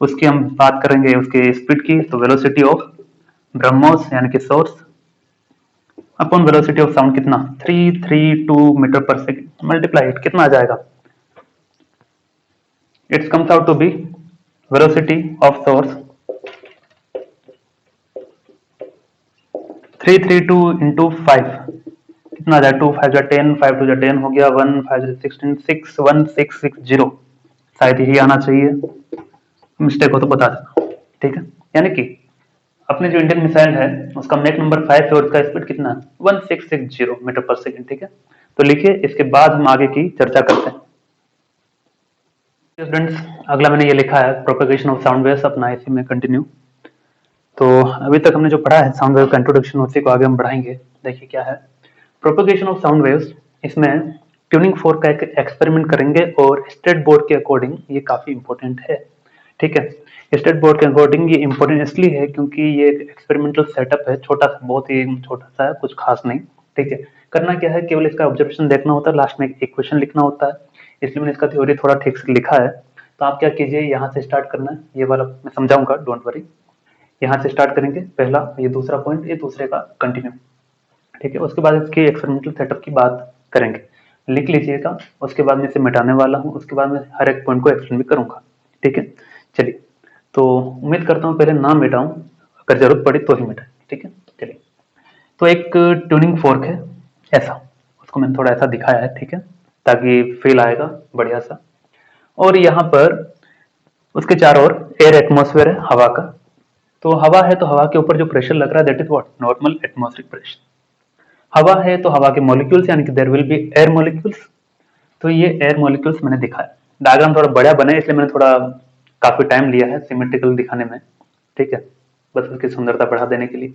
उसकी हम बात करेंगे उसके स्पीड की, तो वेलोसिटी ऑफ ब्रह्मोस यानी कि source upon velocity of sound कितना? 332 metre per second, multiply it, कितना आ जाएगा? It's comes out to be velocity of source 332 into 5, कितना आ जाए? 2 5 10, 5 2 10 हो गया, 1 5 16, 61660, शायद यही आना चाहिए, मिस्टेक हो तो बता देना, ठीक है। यानी कि अपने जो इंडियन मिसाइल है उसका मैक नंबर 5 है और उसका स्पीड कितना है? 1660 मीटर पर सेकेंड, ठीक है। तो लिखिए, इसके बाद हम आगे की चर्चा करते हैं। फ्रेंड्स, अगला मैंने ये लिखा है प्रोपेगेशन ऑफ साउंड वेव्स, अपना इसी में कंटिन्यू। तो अभी तक हमने जो पढ़ा है साउंड वेव का इंट्रोडक्शन, उसी को आगे हम बढ़ाएंगे। देखिए क्या है प्रोपेगेशन ऑफ साउंड वेव्स। इसमें ट्यूनिंग फोर्क का एक एक्सपेरिमेंट करेंगे और स्टेट बोर्ड के अकॉर्डिंग ये काफी इंपॉर्टेंट है, ठीक है। स्टेट बोर्ड के अकॉर्डिंग ये इंपॉर्टेंट इसलिए है क्योंकि ये एक एक्सपेरिमेंटल सेटअप है, छोटा सा, बहुत ही छोटा सा है, कुछ खास नहीं, ठीक है। करना क्या है, केवल इसका ऑब्जर्वेशन देखना होता है, लास्ट में एक इक्वेशन लिखना होता है, इसलिए मैंने इसका थ्योरी थोड़ा ठीक से लिखा है। तो आप क्या कीजिए, यहाँ से स्टार्ट करना है, ये वाला मैं समझाऊंगा, डोंट वरी। यहाँ से स्टार्ट करेंगे, पहला ये दूसरा पॉइंट, ये दूसरे का कंटिन्यू, ठीक है। उसके बाद इसके एक्सपेरिमेंटल सेटअप की बात करेंगे, लिख लीजिएगा। उसके बाद मैं इसे मिटाने वाला हूँ, उसके बाद मैं हर एक पॉइंट को एक्सप्लेन भी करूंगा, ठीक है। चलिए, तो उम्मीद करता हूँ पहले नाम मिटाऊं, अगर जरूरत पड़ी तो ही मिटाएं, ठीक है। चलिए, तो एक ट्यूनिंग फोर्क है ऐसा, उसको मैंने थोड़ा ऐसा दिखाया है, ठीक है, ताकि फील आएगा बढ़िया सा। और यहाँ पर उसके चारों ओर एयर एटमॉस्फेयर है, हवा का। तो हवा है तो हवा के ऊपर जो प्रेशर लग रहा है that is what, normal atmospheric pressure. हवा है तो हवा के मॉलिक्यूल्स यानी कि there will be air molecules. तो ये एयर मॉलिक्यूल्स मैंने दिखाया। डायग्राम थोड़ा बड़ा बना है इसलिए मैंने थोड़ा काफी टाइम लिया है सिमेट्रिकल दिखाने में, ठीक है, बस उसकी सुंदरता बढ़ा देने के लिए।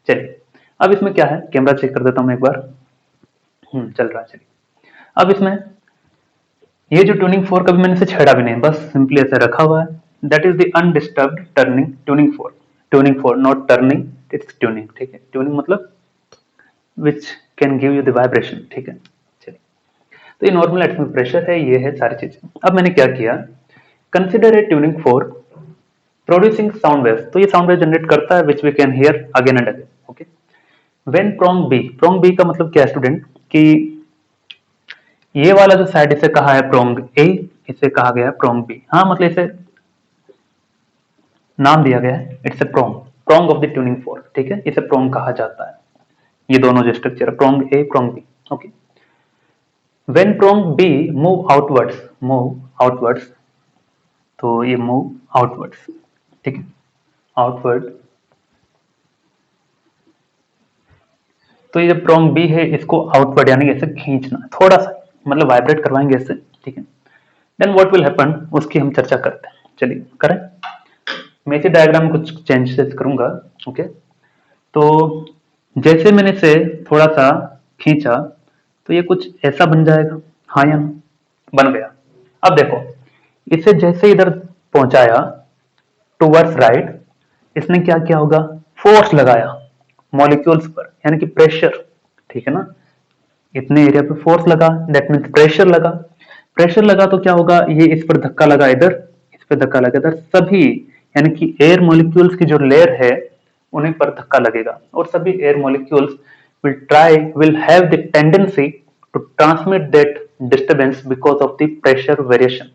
चलिए, अब इसमें क्या है, कैमरा चेक कर देता हूँ मैं एक बार। चल रहा है, चलिए। अब इसमें ये जो ट्यूनिंग फोर्क अभी मैंने इसे छेड़ा भी नहीं, बस सिंपली ऐसे रखा हुआ है। That is the undisturbed turning tuning fork. Tuning fork, not turning, it's tuning, ठीक है। ट्यूनिंग मतलब which can give you the vibration, ठीक है। चलिए, तो ये नॉर्मल एटमॉस्फेरिक प्रेशर है, ये है सारी चीजें। अब मैंने क्या किया, consider a tuning fork producing sound waves. तो ये साउंड वेव जनरेट करता है which we can hear again and again, okay. When prong B का मतलब क्या है स्टूडेंट, कि ये वाला जो साइड इसे कहा है प्रोंग ए, इसे कहा गया है प्रोंग बी। हाँ, मतलब इसे नाम दिया गया है, it's a prong of the tuning fork, ठीक है, इसे प्रोंग कहा जाता है। ये दोनों जो स्ट्रक्चर है, prong A prong B, okay. When prong B move outwards, तो ये मूव आउटवर्ड्स, ठीक है, आउटवर्ड। तो ये जो प्रोंग बी है इसको आउटवर्ड यानी ऐसे खींचना, थोड़ा सा मतलब वाइब्रेट करवाएंगे इससे, ठीक है। देन व्हाट विल हैपन, उसकी हम चर्चा करते हैं। चलिए करें। मैं इसी डायग्राम में कुछ चेंजेस करूंगा, ओके। तो जैसे मैंने इसे थोड़ा सा खींचा तो ये कुछ ऐसा बन जाएगा, हाँ या ना, बन गया। अब देखो, इसे जैसे इधर पहुंचाया टूवर्ड्स राइट, इसने क्या किया होगा, फोर्स लगाया मॉलिक्यूल्स पर यानी कि प्रेशर, ठीक है ना। इतने एरिया पे फोर्स लगा, दैट मीन्स प्रेशर लगा। प्रेशर लगा तो क्या होगा, ये इस पर धक्का लगा इधर, इस पर धक्का लगा इधर, सभी यानी कि एयर मॉलिक्यूल्स की जो लेयर है उन्हीं पर धक्का लगेगा, और सभी air molecules will have the tendency to transmit that disturbance because of the pressure variation,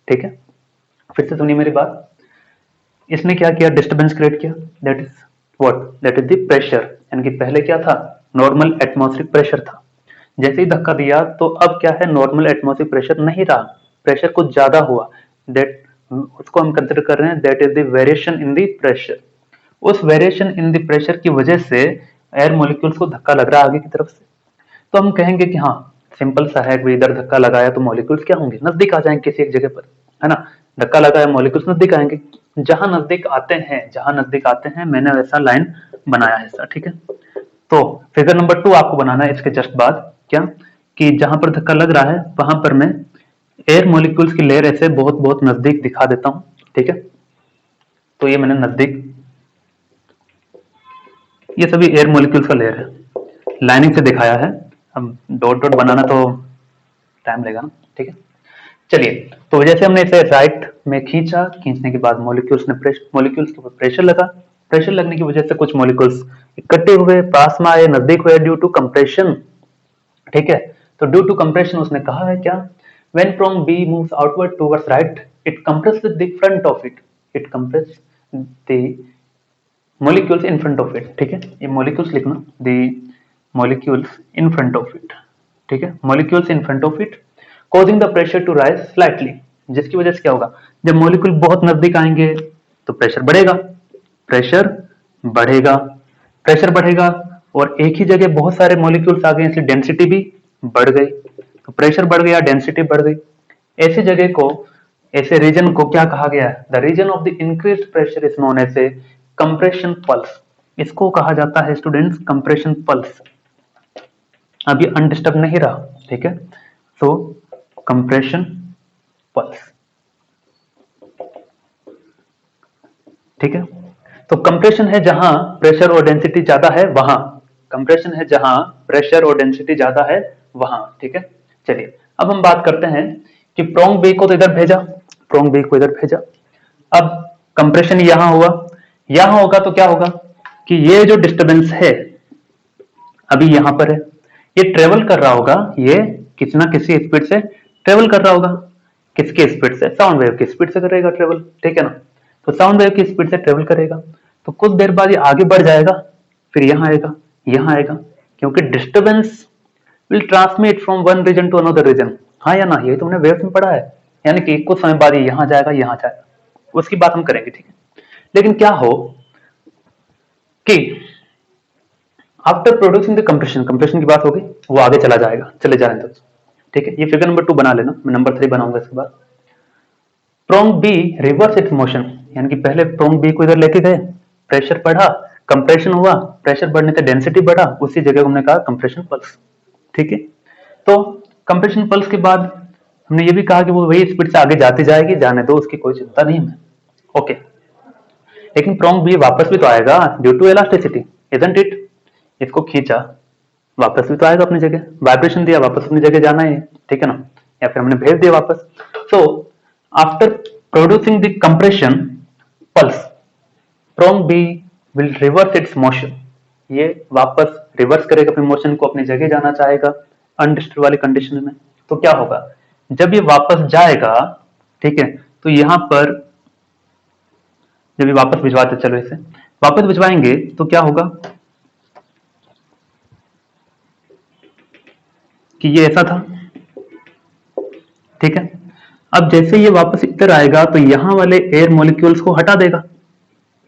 ठीक है। फिर से सुनिए मेरी बात, इसने क्या किया, डिस्टर्बेंस क्रिएट किया, that is what, that is the pressure. यानी कि पहले क्या था, नॉर्मल एटमॉस्फेरिक प्रेशर था, जैसे ही धक्का दिया तो अब क्या है, नॉर्मल एटमॉस्फेरिक प्रेशर नहीं रहा, प्रेशर कुछ ज्यादा हुआ, दैट उसको हम कंसिडर कर रहे हैं that is the variation in the pressure. उस वेरिएशन इन द प्रेशर की वजह से एयर मॉलिक्यूल्स को धक्का लग रहा है आगे की तरफ से। तो हम कहेंगे कि हाँ, सिंपल सा है, कोई इधर धक्का लगाया तो मॉलिक्यूल्स क्या होंगे, नजदीक आ जाएंगे किसी एक जगह पर, है ना। धक्का लगाया मॉलिक्यूल्स नजदीक आएंगे, जहां नजदीक आते हैं, जहां नजदीक आते हैं, मैंने वैसा लाइन बनाया है सर, ठीक है। तो फिगर नंबर 2 आपको बनाना है इसके जस्ट बाद, क्या, कि जहां पर धक्का लग रहा है वहां पर मैं एयर मॉलिक्यूल्स की लेयर ऐसे बहुत बहुत नजदीक दिखा देता हूं, ठीक है। तो ये मैंने नजदीक, ये सभी एयर मॉलिक्यूल्स का लेयर है, लाइनिंग से दिखाया है। अब डॉट डॉट बनाना तो टाइम लगेगा ना, ठीक है। चलिए, तो जैसे हमने इसे राइट में खींचा, खींचने के बाद मॉलिक्यूल्स के ऊपर प्रेशर लगा, प्रेशर लगने की वजह से कुछ मॉलिक्यूल्स इकट्ठे हुए, पास में आए, नजदीक हुए ड्यू टू कंप्रेशन, ठीक है। तो ड्यू टू कंप्रेशन उसने कहा है क्या, when prong B moves outward towards right, it compresses the front of it, it compresses the molecules in front of it, ठीक है। ये molecules लिखना, the molecules in front of it, ठीक है, molecules in front of it causing the pressure to rise slightly, जिसकी वजह से क्या होगा, जब मॉलिक्यूल बहुत नजदीक आएंगे तो प्रेशर बढ़ेगा, प्रेशर बढ़ेगा, प्रेशर बढ़ेगा, और एक ही जगह बहुत सारे मॉलिक्यूल्स आ गए इसलिए डेंसिटी भी बढ़ गई, तो प्रेशर बढ़ गया, डेंसिटी बढ़ गई। ऐसी जगह को, ऐसे रीजन को क्या कहा गया है, the reason of the increased pressure is known as a compression pulse. इसको कहा जाता है स्टूडेंट्स कंप्रेशन पल्स। अभी अनडिस्टर्ब नहीं रहा, ठीक है, सो कंप्रेशन पल्स, ठीक है। तो कंप्रेशन है जहां प्रेशर और डेंसिटी ज्यादा है वहां, कंप्रेशन है जहां प्रेशर और डेंसिटी ज्यादा है वहां, ठीक है। चलिए, अब हम बात करते हैं कि प्रोंग बी को तो इधर भेजा, प्रोंग बी को इधर भेजा, अब कंप्रेशन यहां हुआ, यहां होगा तो क्या होगा कि ये जो डिस्टर्बेंस है अभी यहां पर है, ये ट्रेवल कर रहा होगा, ये किसी ना किसी स्पीड से ट्रेवल कर रहा होगा, किसके स्पीड से, साउंड वेव की स्पीड से करेगा ट्रेवल, ठीक है ना। तो साउंड वेव की स्पीड से ट्रेवल करेगा, तो कुछ देर बाद ये आगे बढ़ जाएगा, फिर यहाँ आएगा, यहाँ आएगा, क्योंकि disturbance will transmit from one region to another region. हाँ या ना, यही तुमने वेव्स में पढ़ा है। यानी कि कुछ समय बाद ये यहाँ जाएगा, यहाँ जाएगा, उसकी बात हम करेंगे, ठीक है। लेकिन क्या हो कि after producing the compression, compression की बात होगी, वो आगे चला जाएगा, चले जाने दो, ठीक है। ये फिगर नंबर 2 बना लेना, मैं नंबर 3 बनाऊंगा इसके बाद। Prong be reverse its motion, यानी कि पहले प्रोंग बी को इधर लेके गए, प्रेशर बढ़ा, कंप्रेशन हुआ, प्रेशर बढ़ने से डेंसिटी बढ़ा, उसी जगह हमने कहा कंप्रेशन पल्स, ठीक है। तो कंप्रेशन पल्स के बाद हमने ये भी कहा कि वो वही स्पीड से आगे जाती जाएगी, जाने दो, उसकी कोई चिंता नहीं है, ओके। लेकिन प्रोंग बी वापस भी तो आएगा due to elasticity, isn't it. इसको खींचा, वापस भी तो आएगा अपनी जगह, वाइब्रेशन दिया, वापस अपनी जगह जाना है, ठीक है ना, या फिर हमने भेज दिया वापस। So after producing the compression pulse, prong B will reverse its motion, ये वापस रिवर्स करेगा अपने मोशन को, अपनी जगह जाना चाहेगा अनडिस्टर्ब वाली कंडीशन में। तो क्या होगा, जब ये वापस जाएगा, ठीक है, तो यहां पर जब ये वापस भिजवाते, चलो इसे वापस भिजवाएंगे तो क्या होगा कि ये ऐसा था, ठीक है। अब जैसे ये वापस इधर आएगा तो यहां वाले एयर मॉलिक्यूल्स को हटा देगा,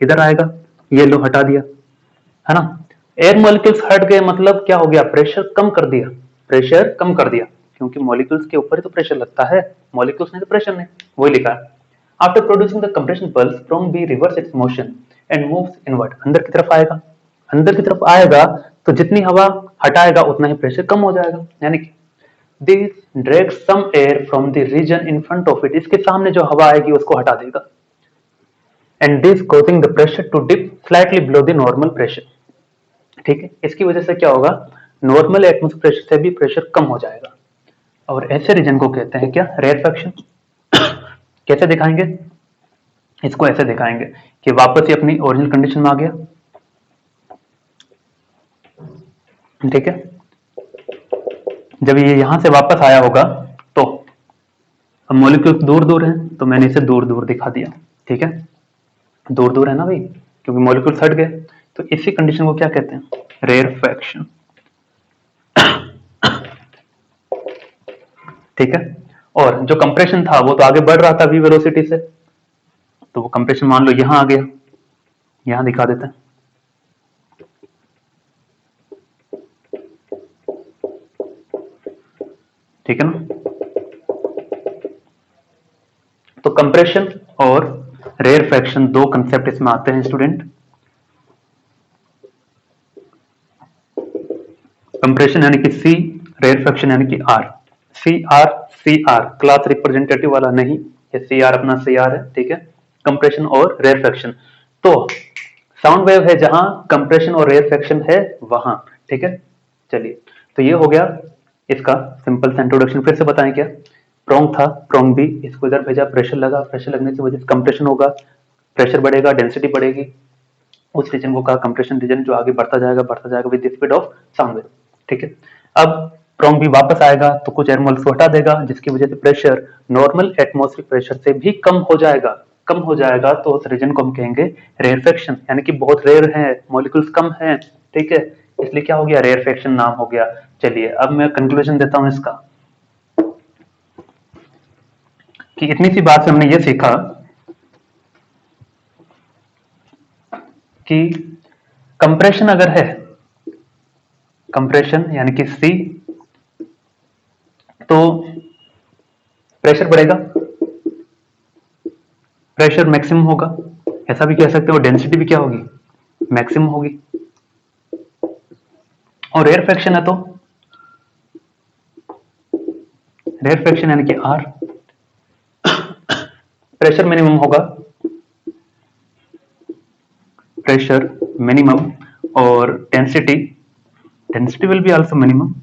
इधर आएगा, ये लो हटा दिया, है ना। एयर मॉलिक्यूल्स हट गए, मतलब क्या हो गया, प्रेशर कम कर दिया, प्रेशर कम कर दिया, क्योंकि मॉलिक्यूल्स के ऊपर ही तो प्रेशर लगता है, मॉलिक्यूल्स नहीं तो प्रेशर नहीं, वही लिखा है। After producing the compression pulse, prong be reverse its motion and moves inward, अंदर की तरफ आएगा, अंदर की तरफ आएगा तो जितनी हवा हटाएगा उतना ही प्रेशर कम हो जाएगा, यानी कि this drags some air from the region in front of it, इसके सामने जो हवा आएगी उसको हटा देगा, and this causing the pressure to dip slightly below the normal pressure, ठीक है। इसकी वजह से क्या होगा, नॉर्मल एटमॉस्फेयर प्रेशर से भी प्रेशर कम हो जाएगा, और ऐसे रीजन को कहते हैं क्या, रेयरफैक्शन। कैसे दिखाएंगे इसको, ऐसे दिखाएंगे कि वापस ही अपनी ओरिजिनल कंडीशन में आ गया, ठीक है। जब ये यहां से वापस आया होगा तो अब मॉलिक्यूल दूर दूर है तो मैंने इसे दूर दूर दिखा दिया, ठीक है, दूर दूर है ना भाई, क्योंकि मॉलिक्यूल हट गए। तो इसी कंडीशन को क्या कहते हैं, रेयरफैक्शन, ठीक है। और जो कंप्रेशन था वो तो आगे बढ़ रहा था v वेलोसिटी से, तो वो कंप्रेशन मान लो यहां आ गया, यहां दिखा देते हैं, ठीक है ना। तो कंप्रेशन और रेयरफैक्शन दो कंसेप्ट इसमें आते हैं स्टूडेंट। कंप्रेशन यानी कि C, रेयरफैक्शन यानी कि R। C R class representative वाला नहीं, ये CR अपना CR है, ठीक है। कंप्रेशन और रेयरफैक्शन, तो साउंड वेव है जहां कंप्रेशन और रेयरफैक्शन है वहां, ठीक है। चलिए, तो ये हो गया इसका सिंपल सा इंट्रोडक्शन। फिर से बताएं क्या, प्रोंग था, प्रोंग बी, इसको इधर भेजा, प्रेशर लगा, प्रेशर लगने की वजह से कंप्रेशन होगा, प्रेशर बढ़ेगा, डेंसिटी बढ़ेगी, उस रीजन को कहा कंप्रेशन रीजन, जो आगे बढ़ता जाएगा with the speed of sound wave, ठीक है। अब प्रोंग भी वापस आएगा तो कुछ एयर मॉलिक्यूल्स को हटा देगा, जिसकी वजह से प्रेशर नॉर्मल एटमॉस्फेरिक प्रेशर से भी कम हो जाएगा, कम हो जाएगा, तो उस रीजन को हम कहेंगे रेयरफैक्शन, यानी कि बहुत रेयर है, मॉलिक्यूल्स कम है, ठीक है, इसलिए क्या हो गया, रेयरफैक्शन नाम हो गया। चलिए अब मैं कंक्लूजन देता हूं इसका, कि इतनी सी बात से हमने ये सीखा कि कंप्रेशन अगर है, कंप्रेशन यानी कि C, तो प्रेशर बढ़ेगा, प्रेशर मैक्सिमम होगा, ऐसा भी कह सकते हो, डेंसिटी भी क्या होगी, मैक्सिमम होगी। और रेयरफैक्शन है तो रेयरफैक्शन यानी कि R, प्रेशर मिनिमम होगा, प्रेशर मिनिमम, और density, density will be also minimum,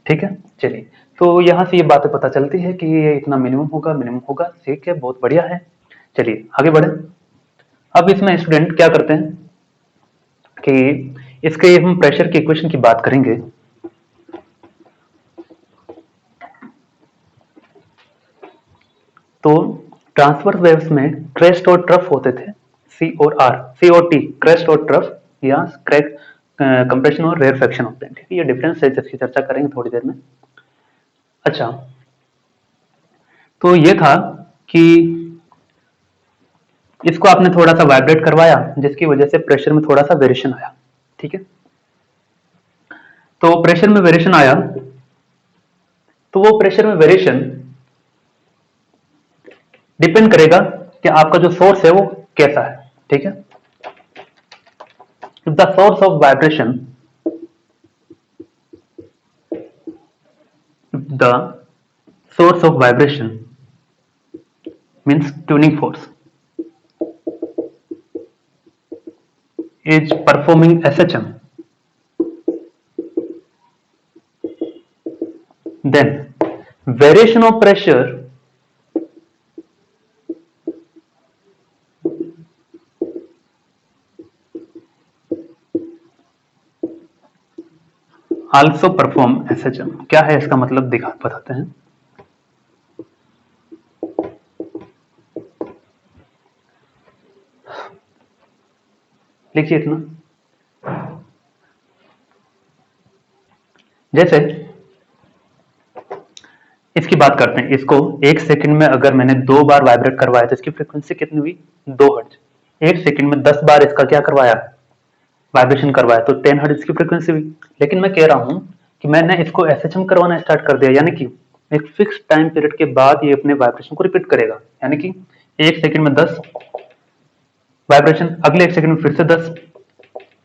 ठीक है। चलिए, तो यहां से ये बातें पता चलती है कि ये इतना मिनिमम होगा, ठीक है, बहुत बढ़िया है। चलिए आगे बढ़े। अब इसमें स्टूडेंट क्या करते हैं कि इसके हम प्रेशर की इक्वेशन की बात करेंगे। तो ट्रांसवर्स वेव्स में क्रेस्ट और ट्रफ होते थे, सी और आर, सी और टी क्रेस्ट और ट्रफ या क्रैक, कंप्रेशन और रेयरफेक्शन होते हैं। ठीक है, ये डिफरेंस है जिसकी चर्चा करेंगे थोड़ी देर में। अच्छा, तो ये था कि इसको आपने थोड़ा सा वाइब्रेट करवाया जिसकी वजह से प्रेशर में थोड़ा सा वेरिएशन आया। ठीक है, तो प्रेशर में वेरिएशन आया, तो वो प्रेशर में वेरिएशन डिपेंड करेगा कि आपका जो सोर्स है वो कैसा है। ठीक है, the source of vibration, the source of vibration means tuning force is performing SHM, then variation of pressure also perform SHM। क्या है इसका मतलब बताते हैं। लिखिए इतना, जैसे इसकी बात करते हैं, इसको 1 सेकंड में अगर मैंने 2 बार वाइब्रेट करवाया तो इसकी फ्रीक्वेंसी कितनी हुई, 2 हर्ट्ज। 1 सेकंड में 10 बार इसका क्या करवाया, वाइब्रेशन करवाया, तो 10 हर्ट्ज की फ्रीक्वेंसी हुई। लेकिन मैं कह रहा हूं कि मैंने इसको SHM करवाना स्टार्ट कर दिया, यानी कि एक फिक्स टाइम पीरियड के बाद ये अपने वाइब्रेशन को रिपीट करेगा, यानी कि 1 सेकंड में 10 वाइब्रेशन, अगले 1 सेकंड में फिर से 10,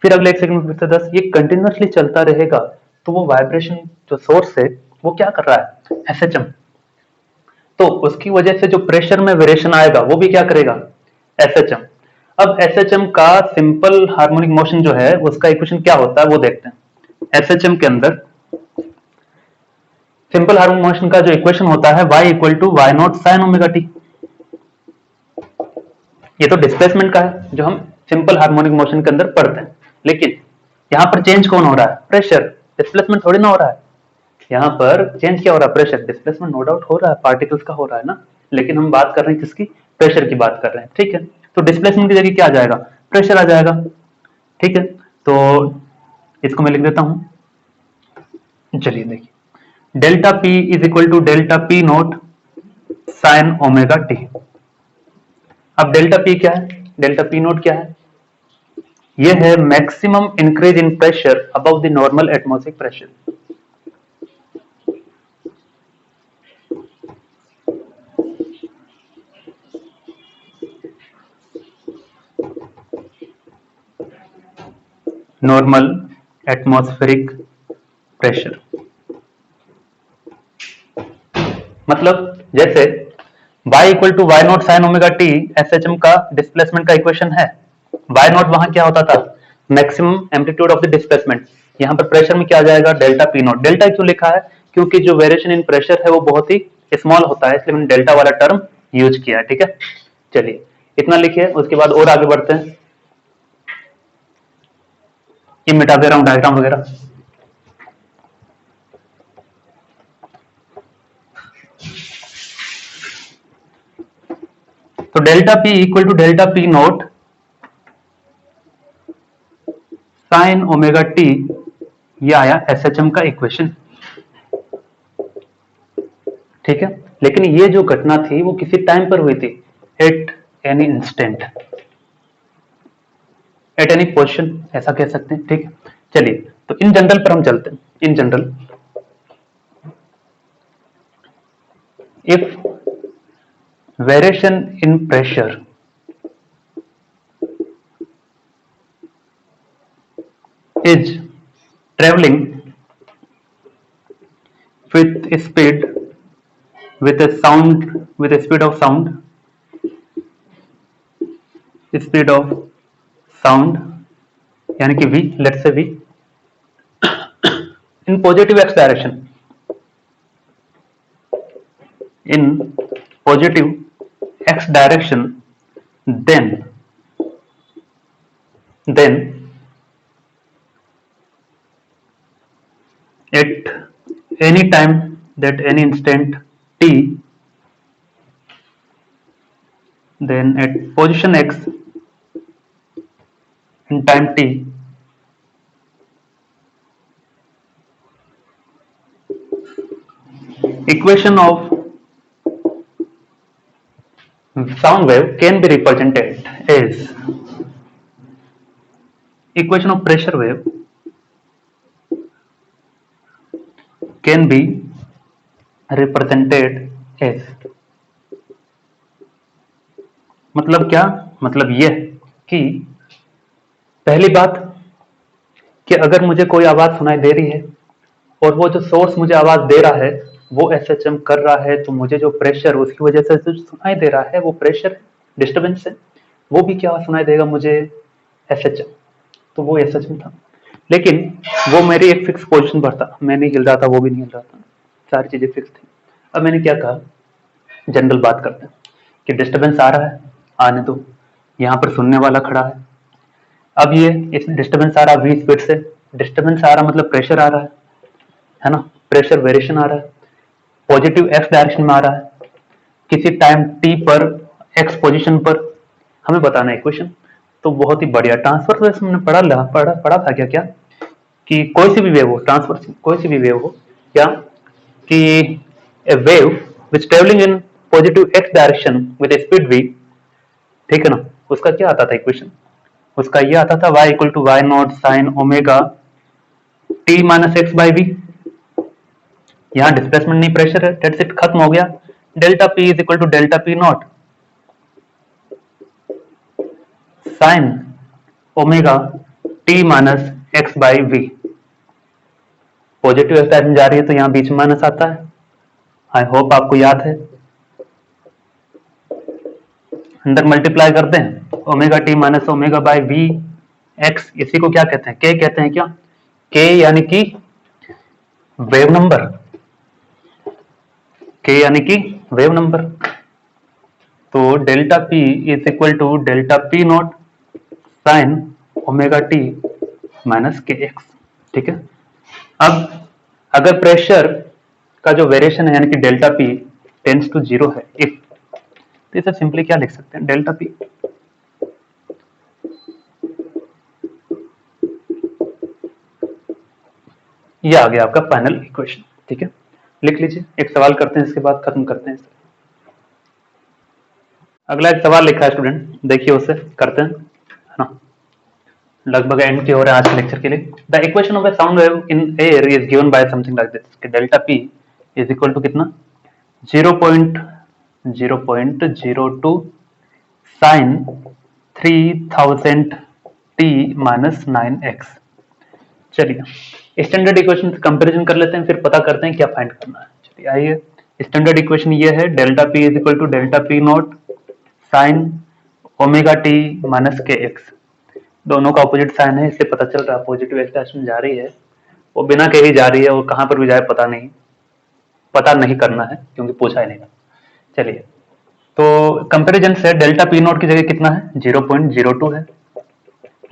फिर अगले 1 सेकंड में फिर से 10, ये कंटिन्यूअसली चलता रहेगा। तो वो वाइब्रेशन जो सोर्स है वो क्या कर रहा है, SHM। तो उसकी वजह से जो प्रेशर में वेरिएशन आएगा वो भी क्या करेगा, SHM। अब SHM का सिंपल हार्मोनिक मोशन जो है उसका इक्वेशन क्या होता है वो देखते हैं। SHM के अंदर सिंपल हार्मोनिक मोशन का जो इक्वेशन होता है y equal to y nought sine omega t. ये तो डिस्प्लेसमेंट का है जो हम सिंपल हार्मोनिक मोशन के अंदर पढ़ते हैं, लेकिन यहाँ पर चेंज कौन हो रहा है, प्रेशर। डिस्प्लेसमेंट थोड़ी ना हो रहा है, यहाँ पर चेंज क्या हो रहा है, प्रेशर। डिस्प्लेसमेंट नो डाउट हो रहा है, पार्टिकल्स का हो रहा है ना, लेकिन हम बात कर रहे हैं किसकी, प्रेशर की बात कर रहे हैं। ठीक है, तो डिस्प्लेसमेंट की जगह क्या आ जाएगा, प्रेशर आ जाएगा। ठीक है, तो इसको मैं लिख देता हूं, चलिए देखिए, delta P is equal to delta P nought sine omega t. अब डेल्टा P क्या है, डेल्टा P नॉट क्या है, यह है maximum increase in pressure above the normal atmospheric pressure. Normal atmospheric pressure मतलब जैसे y equal to y nought sine omega t SHM का डिस्प्लेसमेंट का इक्वेशन है। y नॉट वहां क्या होता था, maximum amplitude of the displacement. यहाँ पर प्रेशर में क्या आ जाएगा, डेल्टा P नॉट। डेल्टा क्यों लिखा है, क्योंकि जो वेरिएशन इन प्रेशर है वो बहुत ही स्मॉल होता है, इसलिए मैंने डेल्टा वाला टर्म यूज किया है। ठीक है, चलिए इतना लिखिए, उसके बाद और आगे बढ़ते हैं। ये मिटा दे रहा हूं डायग्राम वगैरह। तो delta P equal to delta P nought sine omega t, ये आया SHM का इक्वेशन। ठीक है, लेकिन ये जो घटना थी वो किसी टाइम पर हुई थी, at any instant, at any position, ऐसा कह सकते हैं। ठीक है, चलिए तो इन जनरल पर हम चलते हैं। In general, if variation in pressure is traveling with speed, with a sound, with a speed of sound, speed of sound यानी कि v, let's say v, in positive x direction, in positive x direction, then at any time, that any instant t, then at position x in time t equation of sound wave can be represented as equation of pressure wave can be represented as, मतलब क्या, मतलब यह कि पहली बात कि अगर मुझे कोई आवाज सुनाई दे रही है और वो जो सोर्स मुझे आवाज दे रहा है वो एसएचएम कर रहा है, तो मुझे जो प्रेशर उसकी वजह से जो सुनाई दे रहा है वो प्रेशर डिस्टर्बेंस है, वो भी क्या सुनाई देगा मुझे, एसएचएम। तो वो एसएचएम था, लेकिन वो मेरी एक फिक्स पोजीशन पर था, मैं नहीं हिल रहा था, वो भी नहीं हिल रहा था, सारी चीजें फिक्स थी। अब मैंने क्या कहा, जनरल बात करते हैं कि डिस्टर्बेंस आ रहा है, आने दो, यहाँ पर सुनने वाला खड़ा है। अब ये इसमें डिस्टर्बेंस आ रहा है v स्पीड से, डिस्टर्बेंस आ रहा मतलब प्रेशर आ रहा है ना, प्रेशर वेरिएशन आ रहा है, पॉजिटिव x डायरेक्शन में आ रहा है, किसी टाइम t पर x पोजीशन पर, हमें बताना है इक्वेशन। तो बहुत ही बढ़िया, ट्रांसफर वैसे हमने पढ़ा था क्या कि कोई सी भी वेव हो, ट्रांसफर कोई सी भी वेव हो, क्या कि a wave which travelling in positive x direction with speed v, ठीक है ना, उसका क्या आता था इक्वेशन, उसका ये आता था y equal to y nought sine omega t minus x by v. यहाँ डिस्प्लेसमेंट नहीं प्रेशर है, डेट इट खत्म हो गया, delta P is equal to delta P nought sine omega t minus x by v. Positive x direction जा रही है तो यहाँ बीच में माइनस आता है, आई होप आपको याद है। अंदर मल्टीप्लाई करते हैं, omega t minus omega by v x, इसी को क्या कहते हैं, के कहते हैं क्या, के यानी कि वेव नंबर, के यानी कि वेव नंबर। तो delta P is equal to delta P nought sine omega t minus k x, ठीक है। अब अगर प्रेशर का जो वेरिएशन है यानी कि delta P tends to zero है, इफ, तो इसे सिंपली क्या लिख सकते हैं, डेल्टा पी ये आ गया आपका फाइनल इक्वेशन, ठीक है। लिख लीजिए, एक सवाल करते हैं, इसके बाद खत्म करते हैं। अगला एक सवाल लिखा है स्टूडेंट, देखिए उसे करते हैं, है ना, लगभग एंड की हो रहा है आज के लेक्चर के लिए। The equation of a sound wave in air is given by something like this, कि delta P is equal to कितना, 0.02 साइन 3000 टी माइनस 9x। चलिए स्टैंडर्ड इक्वेशन से कंपैरिजन कर लेते हैं, फिर पता करते हैं क्या फाइंड करना है। चलिए आइए, स्टैंडर्ड इक्वेशन ये है, delta P is equal to delta P nought sine omega t minus k x, दोनों का ऑपोजिट साइन है, इससे पता चल रहा है पॉजिटिव एक्स डायरेक्शन जा रही है, वो बिना कहीं जा रही है, और कहां पर भी जाए पता नहीं करना है क्योंकि पूछा ही नहीं। चलिए, तो कंपैरिजन से डेल्टा पी नॉट की जगह कितना है, 0.02 है,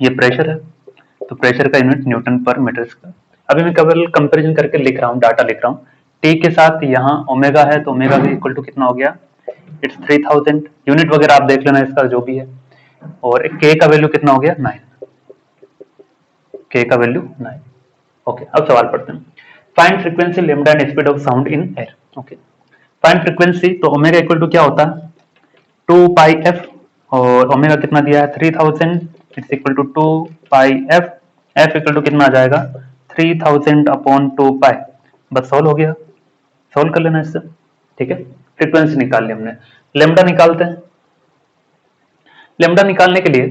ये प्रेशर है, तो प्रेशर का unit Newton per metre square. अभी मैं केवल कंपैरिजन करके लिख रहा हूँ, डाटा लिख रहा हूँ। टी के साथ यहाँ ओमेगा है, तो ओमेगा भी इक्वल टू कितना हो गया, इट्स 3000, यूनिट वगैरह आप देख लेना इसका जो भी है, और के का वैल्यू कितना हो गया, 9, के का वैल्यू 9। ओके, अब सवाल पढ़ते हैं। Find frequency lambda and speed of sound in air. Okay, find frequency, तो ओमेगा इक्वल टू क्या होता है, 2 पाई एफ, और ओमेगा कितना दिया है 3000, it's equal to 2 pi f, f equal to कितना आ जाएगा 3000 अपॉन 2 पाई, बस सॉल्व हो गया, सॉल्व कर लेना इससे, ठीक है। फ्रीक्वेंसी निकाल ली हमने, लेमडा निकालते हैं। लेमडा निकालने के लिए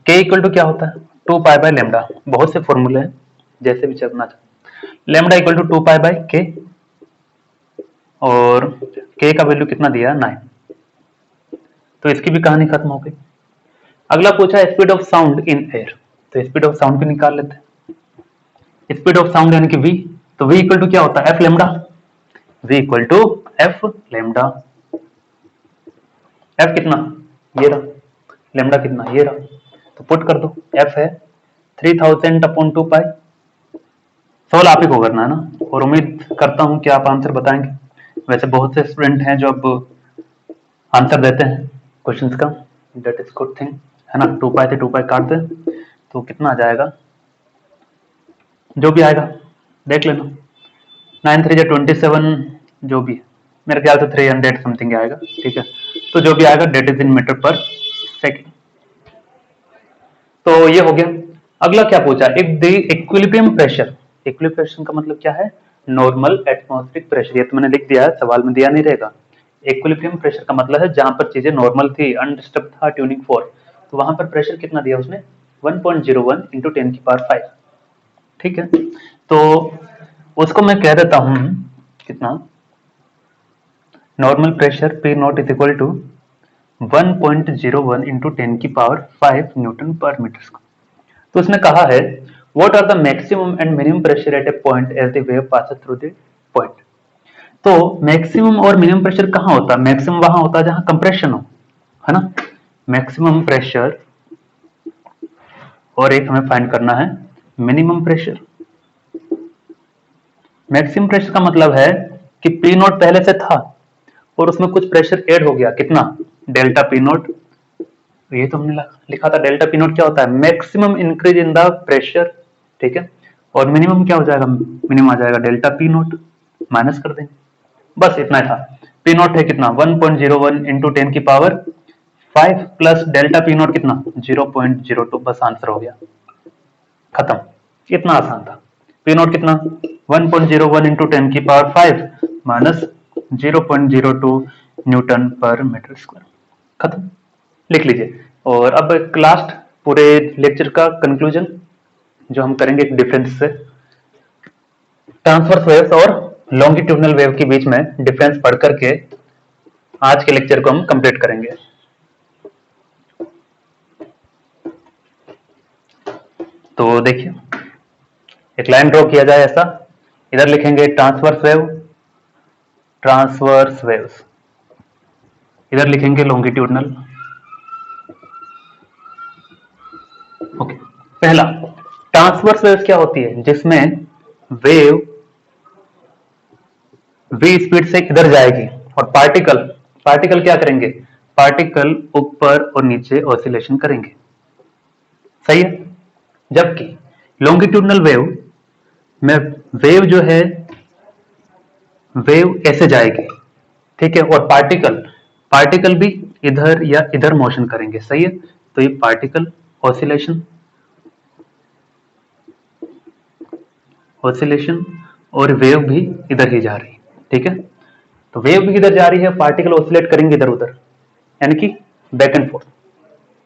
के इक्वल टू क्या होता है, 2 पाई बाय लेमडा, बहुत से फॉर्मूले हैं, जैसे भी चलना चाहे। Lambda equal to 2 pi by k, और के का वैल्यू कितना दिया, 9, तो इसकी भी कहानी खत्म हो गई। अगला पूछा speed of sound in air, तो स्पीड ऑफ साउंड भी निकाल लेते हैं। स्पीड ऑफ साउंड यानी कि v, तो v इक्वल टू क्या होता है, f lambda, v equal to f lambda, f कितना, ये रहा, लेमडा कितना, ये रहा, तो पुट कर दो, एफ है 3000 अपॉन 2 पाई। सवाल आप ही को करना है ना, और उम्मीद करता हूं कि आप आंसर बताएंगे। वैसे बहुत से स्टूडेंट हैं जो अब आंसर देते हैं क्वेश्चंस का, दैट इज गुड थिंग, है ना। 2 पाई से 2 पाई काट दे, तो कितना आ जाएगा, जो भी आएगा देख लेना, 9 3 27, जो भी मेरे ख्याल से 300 समथिंग आएगा, ठीक है। तो जो भी आएगा date is in metre per second. तो ये हो गया। अगला क्या पूछा, if the equilibrium pressure, equilibrium pressure का मतलब क्या है, नॉर्मल एटमॉस्फेरिक प्रेशर, ये तो मैंने लिख दिया है, सवाल में दिया नहीं रहेगा। इक्विलिब्रियम प्रेशर का मतलब है जहां पर चीजें नॉर्मल थी, अनडिस्टर्ब था ट्यूनिंग फोर्स, तो वहां पर प्रेशर कितना दिया उसने, 1.01 इंटू 10⁵, ठीक है। तो उसको मैं कह देता हूं कितना, normal pressure P nought is equal to 1.01 into 10⁵ newton per metre square. तो उसने कहा है what are the maximum and minimum pressure at a point as the wave passes through the point. तो मैक्सिमम और मिनिमम प्रेशर कहाँ होता है, maximum वहां होता है जहां कंप्रेशन हो, है ना, मैक्सिमम प्रेशर, और एक हमें फाइंड करना है मिनिमम प्रेशर। मैक्सिमम प्रेशर का मतलब है कि पी नॉट पहले से था और उसमें कुछ प्रेशर ऐड हो गया, कितना, डेल्टा पी नॉट, ये तो हमने लिखा था, डेल्टा पी नॉट क्या होता है, maximum increase in the pressure, ठीक है। और मिनिमम क्या हो जाएगा, मिनिमम आ जाएगा डेल्टा पी नॉट, माइनस कर देंगे, बस इतना ही था। पी नॉट है कितना, 1.01 into 10⁵ plus delta P not कितना, 0.02, बस आंसर हो गया, खत्म, इतना आसान था। पी नॉट कितना, 1.01 into 10⁵ minus 0.02 Newton per metre square, खत्म, लिख लीजिए। और अब लास्ट पूरे लेक्चर का कंक्लूजन जो हम करेंगे एक डिफरेंस से, ट्रांसवर्स वेव्स और लॉन्गिट्यूडनल वेव के बीच में डिफरेंस पढ़ करके आज के लेक्चर को हम कंप्लीट करेंगे। तो देखिए, एक लाइन ड्रॉ किया जाए ऐसा, इधर लिखेंगे ट्रांसवर्स वेव, ट्रांसवर्स वेव्स, इधर लिखेंगे लॉन्गिट्यूडनल। ओके, पहला ट्रांसवर्स वेव्स क्या होती है, जिसमें वेव v स्पीड से इधर जाएगी और पार्टिकल पार्टिकल क्या करेंगे, पार्टिकल ऊपर और नीचे ऑसिलेशन करेंगे, सही है। जबकि लॉन्गिट्यूडनल वेव में वेव जो है, वेव ऐसे जाएगी, ठीक है, और पार्टिकल पार्टिकल भी इधर या इधर मोशन करेंगे, सही है। तो ये पार्टिकल ऑसिलेशन, ऑसिलेशन, और वेव भी इधर ही जा रही है, ठीक है। तो वेव भी इधर जा रही है, पार्टिकल ऑसिलेट करेंगे इधर उधर, यानी कि बैक एंड फोर्थ,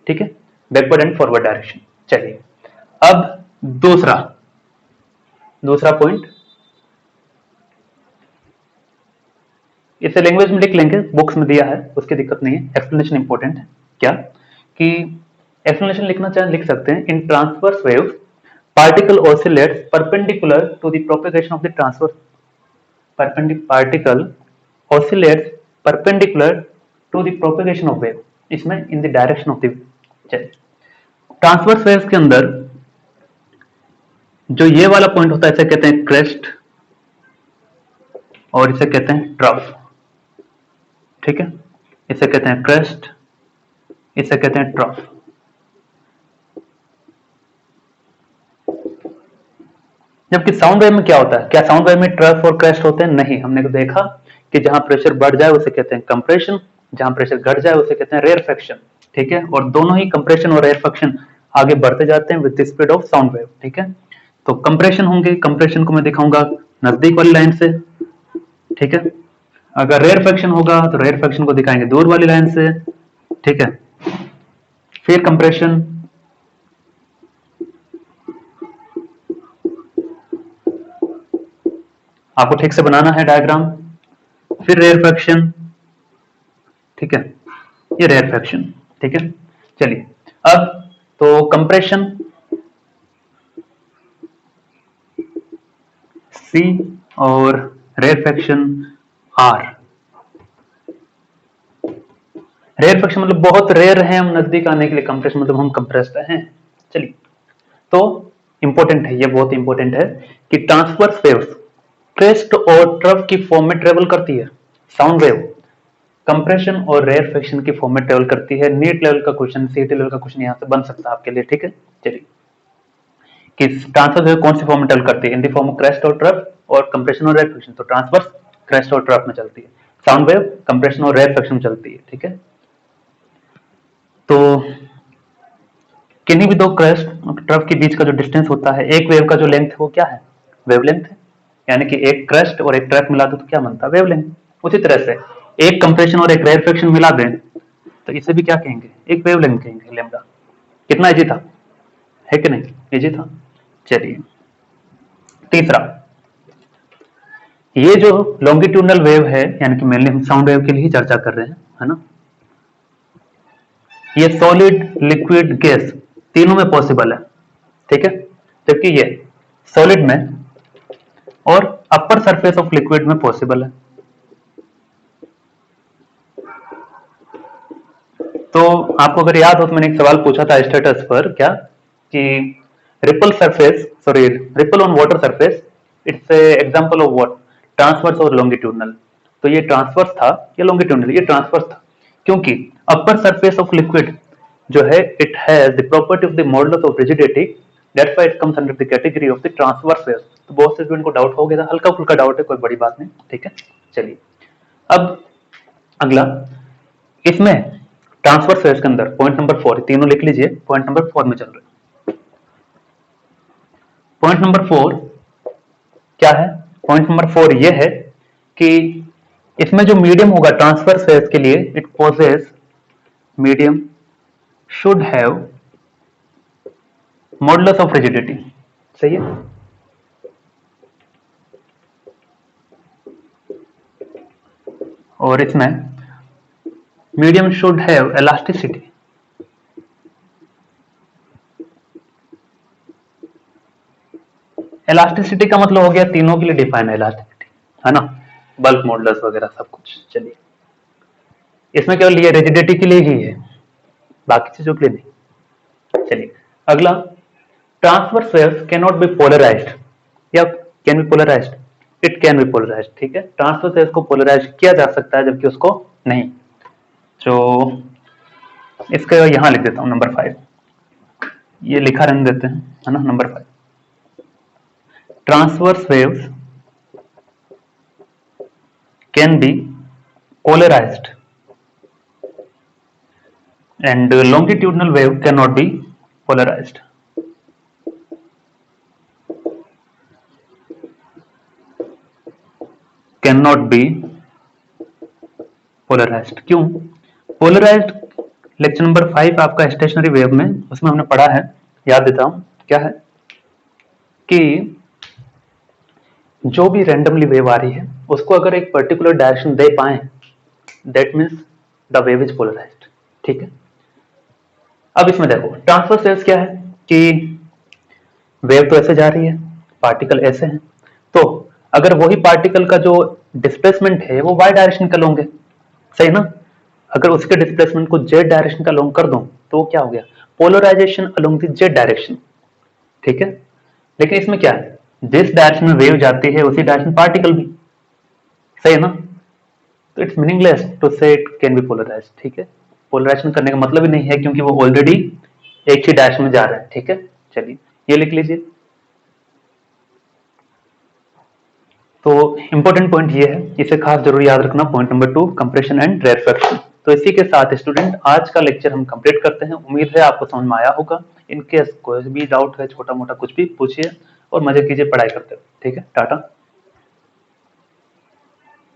ठीक है, बैकवर्ड एंड फॉरवर्ड डायरेक्शन। चलिए अब दूसरा पॉइंट, इसे लैंग्वेज में लिख लेंगे, बुक्स में दिया है, उसकी दिक्कत नहीं है, एक्सप्लेनेशन इंपॉर्टेंट है। क्या कि एक्सप्लेनेशन लिखना चाहे लिख सकते हैं, in transverse waves particle oscillates perpendicular to the propagation of the transverse, particle oscillates perpendicular to the propagation of wave, इसमें in the direction of the wave। Transverse waves के अंदर जो ये वाला पॉइंट होता है इसे कहते हैं क्रेस्ट और इसे कहते हैं ट्रफ, ठीक है, इसे कहते हैं क्रेस्ट, इसे कहते हैं ट्रफ। जबकि साउंड वेव में क्या होता है, क्या साउंड वेव में ट्रफ और क्रेस्ट होते हैं, नहीं, हमने देखा कि जहां प्रेशर बढ़ जाए उसे कहते हैं कंप्रेशन, जहां प्रेशर घट जाए उसे कहते हैं रेयरफेक्शन, ठीक है। और दोनों ही कंप्रेशन और रेयरफेक्शन आगे बढ़ते जाते हैं with the speed of sound wave, ठीक है। तो कंप्रेशन होंगे, कंप्रेशन को मैं दिखाऊंगा नजदीक वाली लाइन से, ठीक है। अगर रेयरफेक्शन होगा तो रेयरफेक्शन को दिखाएंगे दूर वाली लाइन से, ठीक है। फिर कंप्रेशन, आपको ठीक से बनाना है डायग्राम, फिर रेयरफेक्शन, ठीक है, ये रेयरफेक्शन, ठीक है। चलिए अब तो कंप्रेशन C और रेयरफेक्शन R। रेयरफेक्शन मतलब बहुत रेयर है हम नजदीक आने के लिए, कंप्रेशन मतलब हम कंप्रेस्ड हैं। चलिए, तो इंपॉर्टेंट है, ये बहुत इंपॉर्टेंट है कि ट्रांसवर्स वेव्स क्रेस्ट और ट्रफ की फॉर्म में ट्रेवल करती है, साउंड वेव कंप्रेशन और रेयरफेक्शन की फॉर्म में ट्रेवल करती है। नीट लेवल का क्वेश्चन, सीटी लेवल का क्वेश्चन यहां से बन सकता है आपके लिए, ठीक है। चलिए कि ट्रांसवर्स वेव कौन सी फॉर्म में ट्रेवल करती है, in the form of crest और ट्रफ और कंप्रेशन और रेरफेक्शन। तो ट्रांसवर्स क्रेस्ट और ट्रफ में चलती है, साउंड वेव कंप्रेशन और रेरफेक्शन में चलती है। ठीक है, तो किन्हीं भी दो क्रेस्ट ट्रफ के बीच का जो डिस्टेंस होता है, एक वेव का जो लेंथ है वो क्या है, वेवलेंथ है। यानी कि एक क्रेस्ट और एक ट्रफ मिला दो तो क्या बनता है, वेवलेंथ। उसी तरह से एक कंप्रेशन और एक रेरफेक्शन मिला दें तो इसे भी क्या कहेंगे, एक वेवलेंथ कहेंगे, लैम्डा। कितना इजी था, है कि नहीं, इजी था। चलिए तीसरा, ये जो लॉन्गिट्यूडनल वेव है, यानी कि मेनली हम साउंड वेव के लिए ही चर्चा कर रहे हैं, है ना। ये सॉलिड, लिक्विड, गैस तीनों में पॉसिबल है। ठीक है, जबकि ये सॉलिड में और अपर सरफेस ऑफ लिक्विड में पॉसिबल है। तो आपको अगर याद हो तो मैंने एक सवाल पूछा था स्टेटस पर, क्या कि ripple surface, sorry ripple on water surface, it's example of what, transverse और लॉन्गिट्यूडनल। तो ये ट्रांसवर्स था, ये लॉन्गिट्यूडनल, ये ट्रांसवर्स था, क्योंकि अपर सरफेस ऑफ लिक्विड जो है it has the property of the modulus of rigidity, that's why it comes under the category of the transverse waves. तो बहुत से स्टूडेंट को डाउट हो गया था, हल्का फुल्का डाउट है, कोई बड़ी बात नहीं। ठीक है, चलिए अब अगला, इसमें ट्रांसवर्स वेव्स के अंदर पॉइंट नंबर 4, तीनों लिख लीजिए, पॉइंट नंबर 4 में चल रहे हैं। पॉइंट नंबर 4 क्या है, पॉइंट नंबर 4 ये है कि इसमें जो मीडियम होगा ट्रांसवर्स वेव्स के लिए, it poses, medium should have modulus of rigidity. सही है, और इसमें medium should have elasticity. Elasticity का मतलब हो गया तीनों के लिए डिफाइन है इलास्टिसिटी, है ना, बल्क मॉडुलस वगैरह सब कुछ। चलिए इसमें केवल ये रिजिडिटी के लिए ही है, बाकी चीजों के लिए नहीं। चलिए अगला, transverse waves can not be polarized, या can be polarized, it can be polarized. ठीक है, ट्रांसवर्स वेव्स को पोलराइज किया जा सकता है जबकि उसको नहीं। तो इसका यहां लिख देता हूं नंबर 5, ये लिखा रहने देते हैं, है ना, number 5, transverse waves can be polarized and longitudinal wave cannot be polarized. Cannot be polarized, क्यों polarized? लेक्चर नंबर 5 आपका स्टेशनरी वेव में, उसमें हमने पढ़ा है, याद देता हूं क्या है, कि जो भी रैंडमली वेव आ रही है उसको अगर एक पर्टिकुलर डायरेक्शन दे पाए, that means the wave is polarised. ठीक है, अब इसमें देखो ट्रांसवर्स वेव्स क्या है कि वेव तो ऐसे जा रही है, पार्टिकल ऐसे हैं, तो अगर वही पार्टिकल का जो डिस्प्लेसमेंट है वो वाई डायरेक्शन का लोगे, सही ना, अगर उसके डिस्प्लेसमेंट को जेड डायरेक्शन का लोग कर दो तो वो क्या हो गया, polarisation along the z direction. ठीक है, लेकिन इसमें क्या है, जिस डायरेक्शन में वेव जाती है उसी डायरेक्शन पार्टिकल भी, सही है ना, तो इट्स मीनिंगलेस टू से इट कैन बी पोलराइज्ड। ठीक है, पोलराइजेशन करने का मतलब ही नहीं है क्योंकि वो ऑलरेडी एक ही डायरेक्शन में जा रहा है। ठीक है, चलिए ये लिख लीजिए। तो इंपॉर्टेंट पॉइंट ये है, इसे खास जरूर याद रखना, point number 2, compression and rarefaction. तो इसी के साथ स्टूडेंट आज का लेक्चर हम कंप्लीट करते हैं। उम्मीद है आपको समझ में आया होगा। इन केस कोई भी डाउट है, छोटा मोटा कुछ भी पूछिए और मजे कीजिए पढ़ाई करते हुए। ठीक है, टाटा।